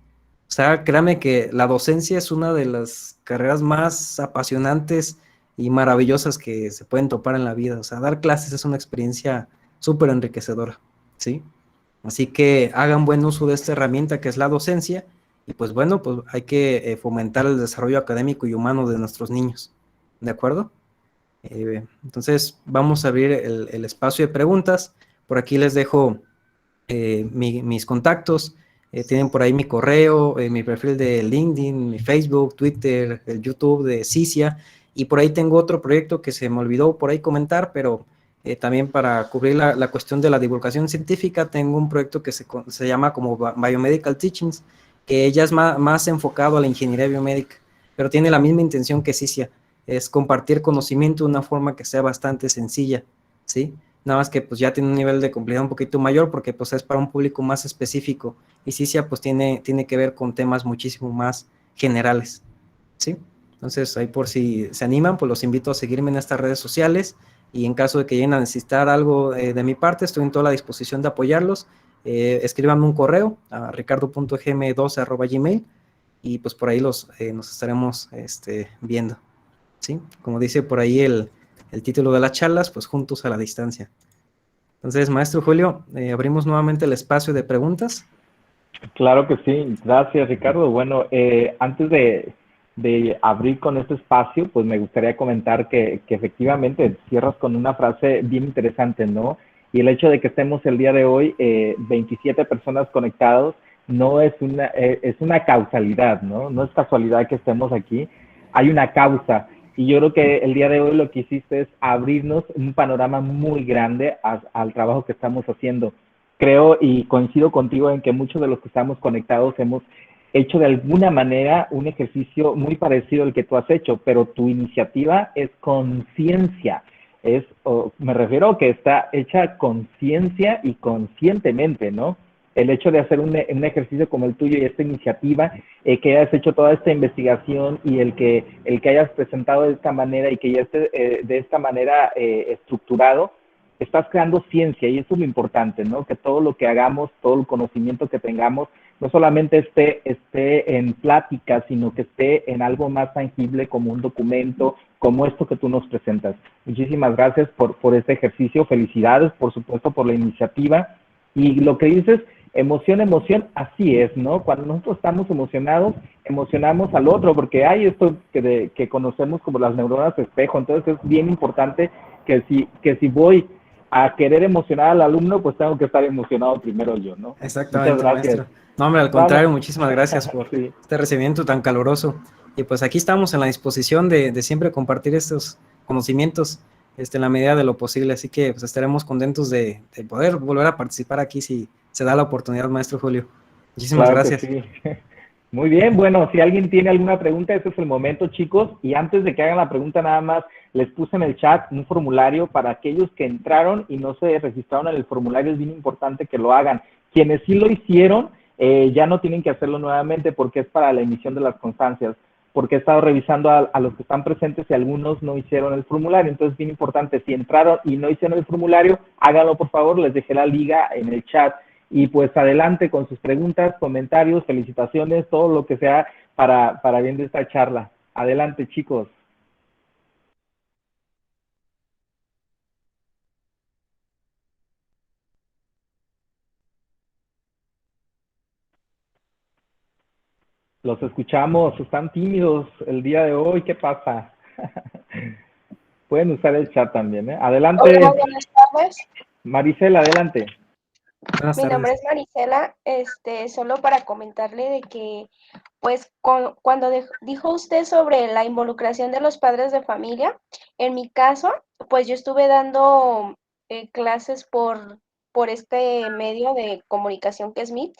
O sea, créame que la docencia es una de las carreras más apasionantes y maravillosas que se pueden topar en la vida. O sea, dar clases es una experiencia súper enriquecedora, ¿sí? Así que hagan buen uso de esta herramienta que es la docencia, y pues bueno, pues hay que fomentar el desarrollo académico y humano de nuestros niños, ¿de acuerdo? Entonces vamos a abrir el espacio de preguntas. Por aquí les dejo mis contactos. Tienen por ahí mi correo, mi perfil de LinkedIn, mi Facebook, Twitter, el YouTube de Cicia, y por ahí tengo otro proyecto que se me olvidó por ahí comentar, pero también para cubrir la cuestión de la divulgación científica, tengo un proyecto que se llama como Biomedical Teachings, que ya es más enfocado a la ingeniería biomédica, pero tiene la misma intención que Cicia, es compartir conocimiento de una forma que sea bastante sencilla, ¿sí? Nada más que pues ya tiene un nivel de complejidad un poquito mayor, porque pues es para un público más específico, y Cicia pues tiene que ver con temas muchísimo más generales, ¿sí? Entonces ahí, por si se animan, pues los invito a seguirme en estas redes sociales, y en caso de que lleguen a necesitar algo de mi parte, estoy en toda la disposición de apoyarlos. Escríbanme un correo a ricardo.gm12@gmail, y pues por ahí nos estaremos viendo, ¿sí? Como dice por ahí el título de las charlas, pues juntos a la distancia. Entonces, maestro Julio, abrimos nuevamente el espacio de preguntas. Claro que sí, gracias Ricardo. Bueno, antes de abrir con este espacio, pues me gustaría comentar que efectivamente cierras con una frase bien interesante, ¿no? Y el hecho de que estemos el día de hoy 27 personas conectados no es es una causalidad, ¿no? No es casualidad que estemos aquí, hay una causa. Y yo creo que el día de hoy lo que hiciste es abrirnos un panorama muy grande al trabajo que estamos haciendo. Creo y coincido contigo en que muchos de los que estamos conectados hemos hecho de alguna manera un ejercicio muy parecido al que tú has hecho, pero tu iniciativa es conciencia. Me refiero a que está hecha conciencia y conscientemente, ¿no? El hecho de hacer un ejercicio como el tuyo y esta iniciativa, que hayas hecho toda esta investigación y el que hayas presentado de esta manera y que ya esté de esta manera estructurado, estás creando ciencia, y eso es lo importante, ¿no? Que todo lo que hagamos, todo el conocimiento que tengamos, no solamente esté en plática, sino que esté en algo más tangible, como un documento, como esto que tú nos presentas. Muchísimas gracias por este ejercicio, felicidades, por supuesto, por la iniciativa. Y lo que dices, emoción, así es, ¿no? Cuando nosotros estamos emocionados, emocionamos al otro, porque hay esto que conocemos como las neuronas espejo. Entonces es bien importante que si voy a querer emocionar al alumno, pues tengo que estar emocionado primero yo, ¿no? Exactamente, Muchas gracias. maestro. No, hombre, al contrario, muchísimas gracias por Sí. este recibimiento tan caluroso. Y pues aquí estamos en la disposición de siempre compartir estos conocimientos en la medida de lo posible. Así que pues estaremos contentos de poder volver a participar aquí si se da la oportunidad, maestro Julio. Muchísimas Claro gracias. que sí. Muy bien, bueno, si alguien tiene alguna pregunta, ese es el momento, chicos. Y antes de que hagan la pregunta, nada más les puse en el chat un formulario para aquellos que entraron y no se registraron en el formulario. Es bien importante que lo hagan. Quienes sí lo hicieron, ya no tienen que hacerlo nuevamente, porque es para la emisión de las constancias. Porque he estado revisando a los que están presentes y algunos no hicieron el formulario. Entonces, bien importante, si entraron y no hicieron el formulario, háganlo por favor. Les dejé la liga en el chat. Y pues adelante con sus preguntas, comentarios, felicitaciones, todo lo que sea para bien de esta charla. Adelante, chicos. Los escuchamos, están tímidos el día de hoy, ¿qué pasa? Pueden usar el chat también, ¿eh? Adelante. Hola, buenas tardes. Marisela, adelante. Buenas Mi tardes. nombre es Marisela, solo para comentarle de que, pues, cuando dijo usted sobre la involucración de los padres de familia, en mi caso, pues yo estuve dando clases por este medio de comunicación que es Meet,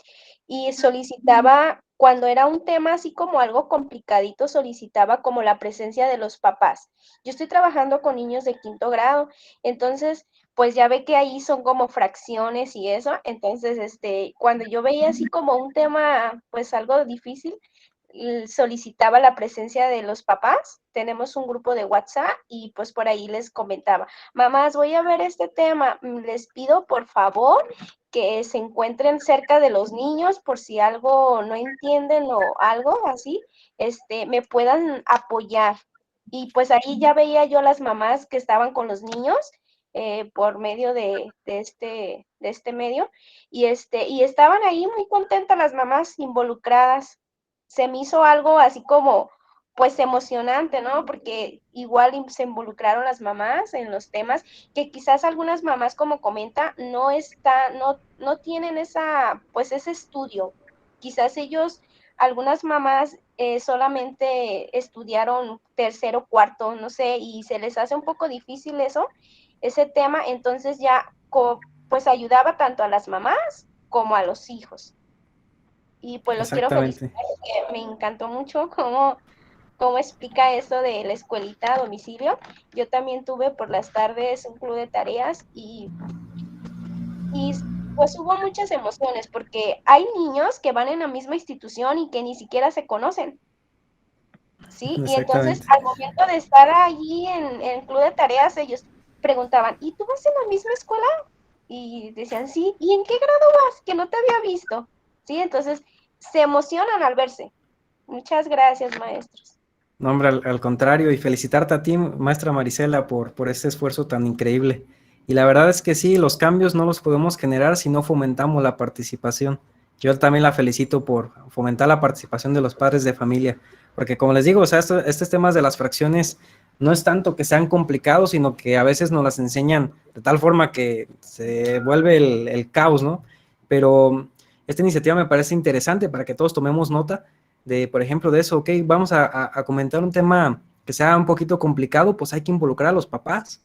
y solicitaba, cuando era un tema así como algo complicadito, solicitaba como la presencia de los papás. Yo estoy trabajando con niños de 5º grado, entonces pues ya ve que ahí son como fracciones y eso, entonces, cuando yo veía así como un tema, pues algo difícil, solicitaba la presencia de los papás. Tenemos un grupo de WhatsApp y pues por ahí les comentaba, mamás, voy a ver este tema, les pido por favor que se encuentren cerca de los niños por si algo no entienden o algo así, me puedan apoyar. Y pues ahí ya veía yo las mamás que estaban con los niños por medio de este medio, y estaban ahí muy contentas las mamás involucradas. Se me hizo algo así como, pues emocionante, ¿no? Porque igual se involucraron las mamás en los temas, que quizás algunas mamás, como comenta, no tienen pues ese estudio. Quizás algunas mamás solamente estudiaron tercero, cuarto, no sé, y se les hace un poco difícil ese tema, entonces ya pues ayudaba tanto a las mamás como a los hijos. Y pues los quiero felicitar Exactamente. porque me encantó mucho cómo explica eso de la escuelita a domicilio. Yo también tuve por las tardes un club de tareas y pues hubo muchas emociones porque hay niños que van en la misma institución y que ni siquiera se conocen. ¿Sí? Y entonces Exactamente. al momento de estar allí en el club de tareas, ellos preguntaban, ¿y tú vas en la misma escuela? Y decían, sí, ¿y en qué grado vas? Que no te había visto. ¿Sí? Entonces se emocionan al verse. Muchas gracias, maestros. No, hombre, al contrario, y felicitarte a ti, maestra Marisela, por este esfuerzo tan increíble. Y la verdad es que sí, los cambios no los podemos generar si no fomentamos la participación. Yo también la felicito por fomentar la participación de los padres de familia, porque como les digo, o sea, estos temas de las fracciones no es tanto que sean complicados, sino que a veces nos las enseñan de tal forma que se vuelve el caos, ¿no? Pero esta iniciativa me parece interesante para que todos tomemos nota de, por ejemplo, de eso. Ok, vamos a comentar un tema que sea un poquito complicado, pues hay que involucrar a los papás.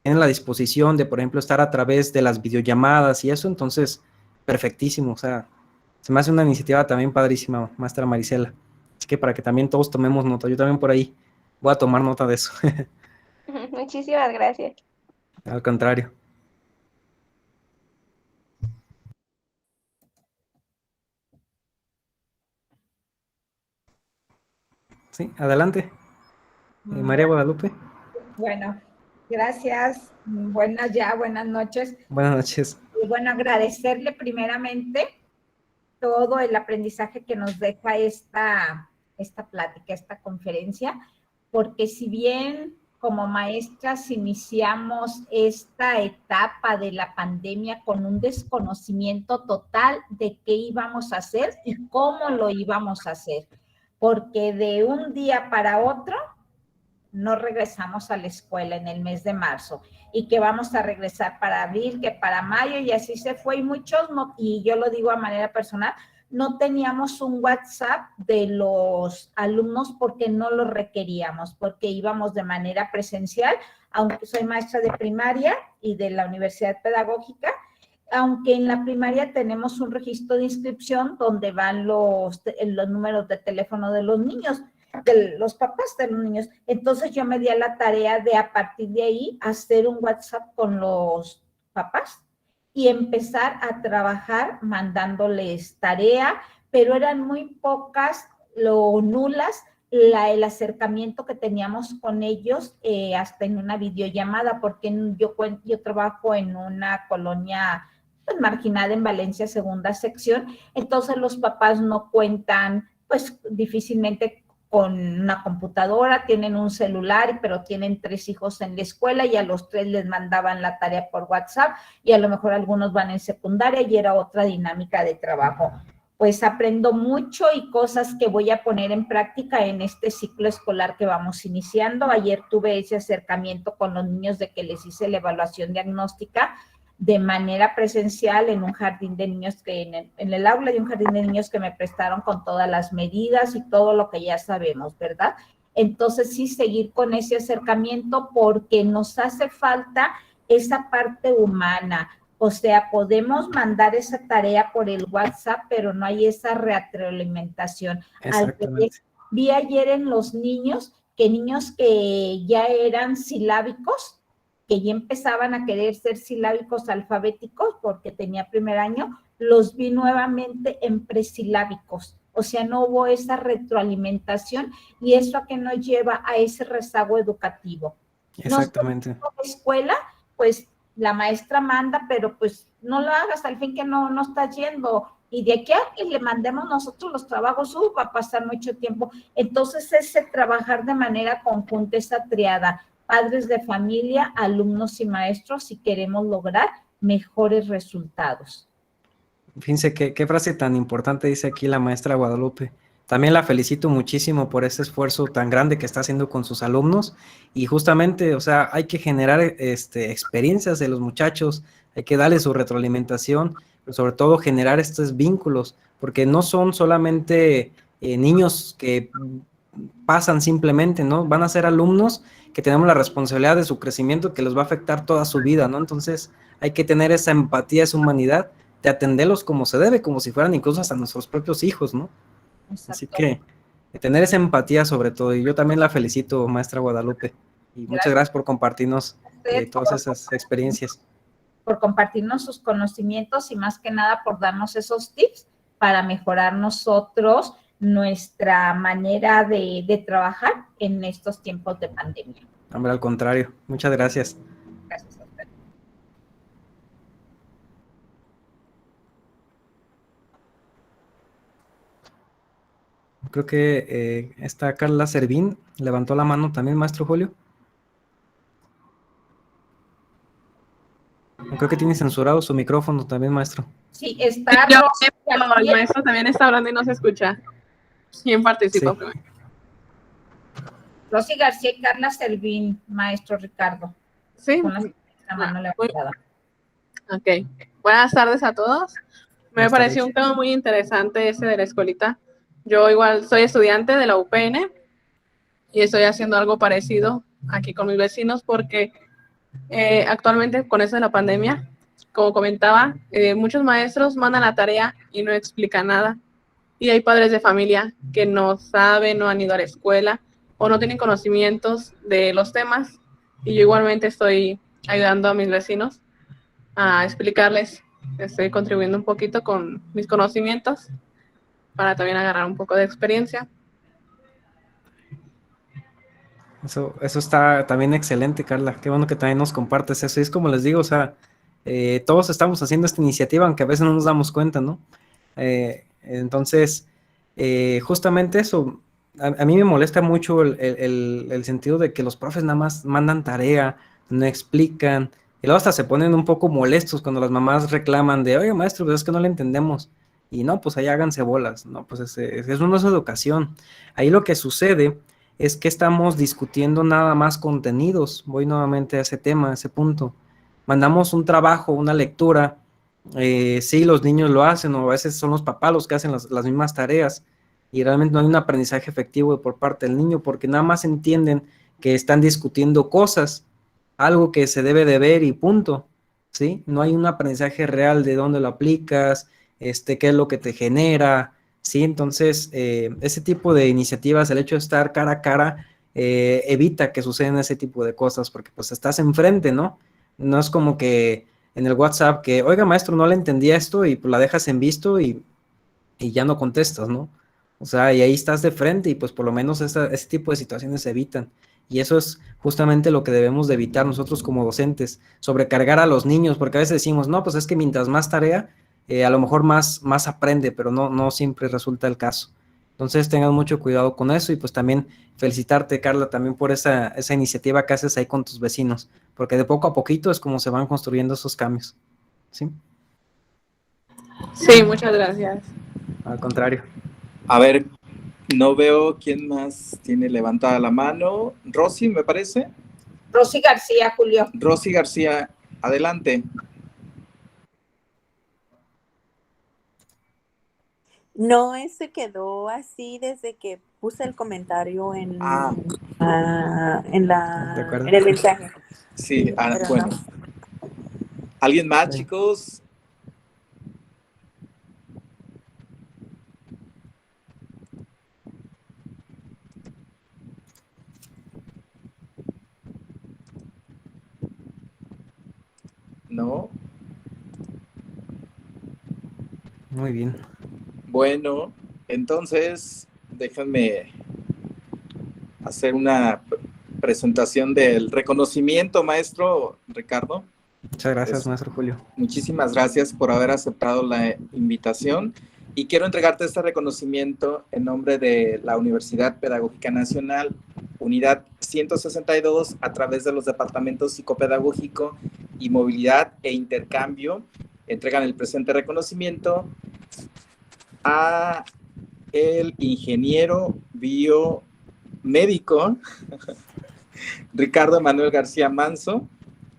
Tienen la disposición de, por ejemplo, estar a través de las videollamadas y eso, entonces, perfectísimo, o sea, se me hace una iniciativa también padrísima, maestra Marisela. Así que para que también todos tomemos nota, yo también por ahí voy a tomar nota de eso. Muchísimas gracias. Al contrario. Sí, adelante. María Guadalupe. Bueno, gracias. Buenas noches. Buenas noches. Y bueno, agradecerle primeramente todo el aprendizaje que nos deja esta plática, esta conferencia, porque si bien como maestras iniciamos esta etapa de la pandemia con un desconocimiento total de qué íbamos a hacer y cómo lo íbamos a hacer, porque de un día para otro no regresamos a la escuela en el mes de marzo y que vamos a regresar para abril, que para mayo, y así se fue, y muchos, no, y yo lo digo a manera personal, no teníamos un WhatsApp de los alumnos porque no lo requeríamos, porque íbamos de manera presencial, aunque soy maestra de primaria y de la Universidad Pedagógica, aunque en la primaria tenemos un registro de inscripción donde van los números de teléfono de los niños, de los papás de los niños. Entonces yo me di a la tarea de a partir de ahí hacer un WhatsApp con los papás y empezar a trabajar mandándoles tarea, pero eran muy pocas, nulas, el acercamiento que teníamos con ellos hasta en una videollamada, porque yo trabajo en una colonia pues, marginada en Valencia, segunda sección, entonces los papás no cuentan, pues difícilmente con una computadora, tienen un celular, pero tienen 3 hijos en la escuela y a los 3 les mandaban la tarea por WhatsApp y a lo mejor algunos van en secundaria y era otra dinámica de trabajo. Pues aprendo mucho y cosas que voy a poner en práctica en este ciclo escolar que vamos iniciando. Ayer tuve ese acercamiento con los niños de que les hice la evaluación diagnóstica de manera presencial en un jardín de niños, en el aula de un jardín de niños que me prestaron con todas las medidas y todo lo que ya sabemos, ¿verdad? Entonces sí, seguir con ese acercamiento porque nos hace falta esa parte humana. O sea, podemos mandar esa tarea por el WhatsApp, pero no hay esa retroalimentación. Exactamente. Vi ayer en los niños que ya eran silábicos, que ya empezaban a querer ser silábicos alfabéticos porque tenía primer año, los vi nuevamente en presilábicos. O sea, no hubo esa retroalimentación y eso a que nos lleva a ese rezago educativo. Exactamente. Nosotros, en la escuela, pues la maestra manda, pero pues no lo hagas, al fin que no está yendo. Y de aquí a que le mandemos nosotros los trabajos, va a pasar mucho tiempo. Entonces, ese trabajar de manera conjunta, esa triada, padres de familia, alumnos y maestros, si queremos lograr mejores resultados. Fíjense qué frase tan importante dice aquí la maestra Guadalupe. También la felicito muchísimo por ese esfuerzo tan grande que está haciendo con sus alumnos y justamente, o sea, hay que generar experiencias de los muchachos, hay que darles su retroalimentación, pero sobre todo generar estos vínculos, porque no son solamente niños que pasan simplemente, ¿no? Van a ser alumnos que tenemos la responsabilidad de su crecimiento que les va a afectar toda su vida, ¿no? Entonces hay que tener esa empatía, esa humanidad de atenderlos como se debe, como si fueran incluso hasta nuestros propios hijos, ¿no? Exacto. Así que tener esa empatía sobre todo, y yo también la felicito, maestra Guadalupe, y muchas gracias por compartirnos todas esas experiencias. Por compartirnos sus conocimientos y más que nada por darnos esos tips para mejorar nosotros nuestra manera de trabajar en estos tiempos de pandemia. Hombre, al contrario, muchas gracias. Gracias a usted. Creo que está Carla Servín, levantó la mano también, maestro Julio. Creo que tiene censurado su micrófono también, maestro. Sí, está. El maestro también está hablando y no se escucha. ¿Quién participa Sí. primero? Rosy García y Carla Servín, maestro Ricardo. Sí. Con la mano levantada. Ok. Buenas tardes a todos. Me Buenas pareció tardes. un tema muy interesante ese de la escuelita. Yo igual soy estudiante de la UPN y estoy haciendo algo parecido aquí con mis vecinos porque actualmente con eso de la pandemia, como comentaba, muchos maestros mandan la tarea y no explican nada. Y hay padres de familia que no saben, no han ido a la escuela o no tienen conocimientos de los temas. Y yo igualmente estoy ayudando a mis vecinos a explicarles. Estoy contribuyendo un poquito con mis conocimientos para también agarrar un poco de experiencia. Eso está también excelente, Carla. Qué bueno que también nos compartes eso. Y es como les digo, o sea, todos estamos haciendo esta iniciativa, aunque a veces no nos damos cuenta, ¿no? Entonces, justamente eso, a mí me molesta mucho el sentido de que los profes nada más mandan tarea, no explican, y luego hasta se ponen un poco molestos cuando las mamás reclaman de, oye, maestro, pues es que no le entendemos. Y no, pues ahí háganse bolas. No, pues eso no es educación. Ahí lo que sucede es que estamos discutiendo nada más contenidos. Voy nuevamente a ese tema, a ese punto. Mandamos un trabajo, una lectura. Sí, los niños lo hacen, o a veces son los papás los que hacen las mismas tareas, y realmente no hay un aprendizaje efectivo por parte del niño, porque nada más entienden que están discutiendo cosas, algo que se debe de ver y punto, ¿sí? No hay un aprendizaje real de dónde lo aplicas, qué es lo que te genera, ¿sí? Entonces, ese tipo de iniciativas, el hecho de estar cara a cara, evita que sucedan ese tipo de cosas, porque pues estás enfrente, ¿no? No es como que en el WhatsApp que, oiga, maestro, no le entendía esto, y pues la dejas en visto y ya no contestas, ¿no? O sea, y ahí estás de frente y pues por lo menos ese tipo de situaciones se evitan. Y eso es justamente lo que debemos de evitar nosotros como docentes, sobrecargar a los niños, porque a veces decimos, no, pues es que mientras más tarea, a lo mejor más aprende, pero no siempre resulta el caso. Entonces tengan mucho cuidado con eso y pues también felicitarte, Carla, también por esa iniciativa que haces ahí con tus vecinos, porque de poco a poquito es como se van construyendo esos cambios, ¿sí? Sí, muchas gracias. Al contrario. A ver, no veo quién más tiene levantada la mano. Rosy, me parece. Rosy García, Julio. Rosy García, adelante. No, se quedó así desde que puse el comentario en el mensaje. Sí, Pero bueno. no. ¿Alguien más, Sí. chicos? ¿No? Muy bien. Bueno, entonces déjenme hacer una presentación del reconocimiento, maestro Ricardo. Muchas gracias, maestro Julio. Muchísimas gracias por haber aceptado la invitación y quiero entregarte este reconocimiento en nombre de la Universidad Pedagógica Nacional, Unidad 162, a través de los departamentos psicopedagógico y movilidad e intercambio. Entregan el presente reconocimiento a el ingeniero biomédico Ricardo Emanuel García Manso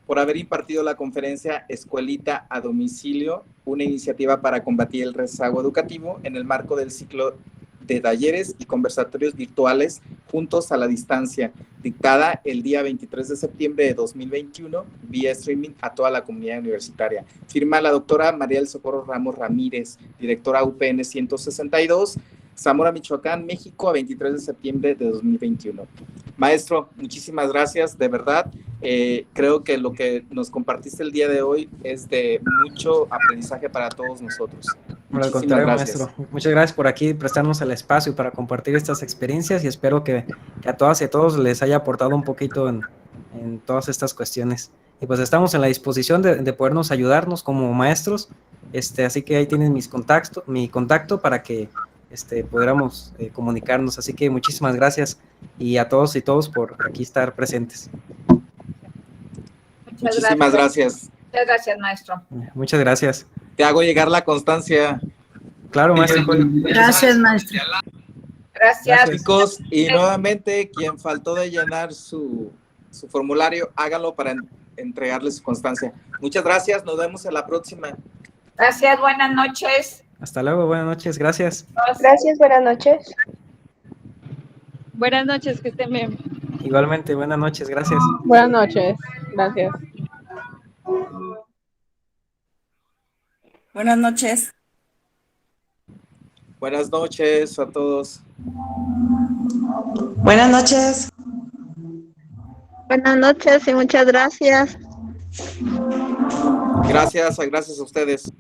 por haber impartido la conferencia Escuelita a Domicilio, una iniciativa para combatir el rezago educativo en el marco del ciclo de talleres y conversatorios virtuales juntos a la distancia, dictada el día 23 de septiembre de 2021 vía streaming a toda la comunidad universitaria. Firma la doctora María del Socorro Ramos Ramírez, directora UPN 162, Zamora, Michoacán, México, a 23 de septiembre de 2021. Maestro, muchísimas gracias, de verdad. Creo que lo que nos compartiste el día de hoy es de mucho aprendizaje para todos nosotros. Por el contrario, maestro. Muchas gracias por aquí prestarnos el espacio para compartir estas experiencias y espero que a todas y a todos les haya aportado un poquito en todas estas cuestiones. Y pues estamos en la disposición de podernos ayudarnos como maestros, así que ahí tienen mi contacto para que pudiéramos comunicarnos. Así que muchísimas gracias y a todos y todos por aquí estar presentes. Muchísimas gracias. Muchas gracias, maestro. Muchas gracias. Te hago llegar la constancia. Claro, maestro. Gracias, maestro. Gracias. Chicos, y nuevamente, quien faltó de llenar su formulario, háganlo para entregarle su constancia. Muchas gracias, nos vemos en la próxima. Gracias, buenas noches. Hasta luego, buenas noches, gracias. Gracias, buenas noches. Buenas noches, que estén bien. Igualmente, buenas noches, gracias. Buenas noches, gracias. Buenas noches. Buenas noches a todos. Buenas noches. Buenas noches y muchas gracias. Gracias a ustedes.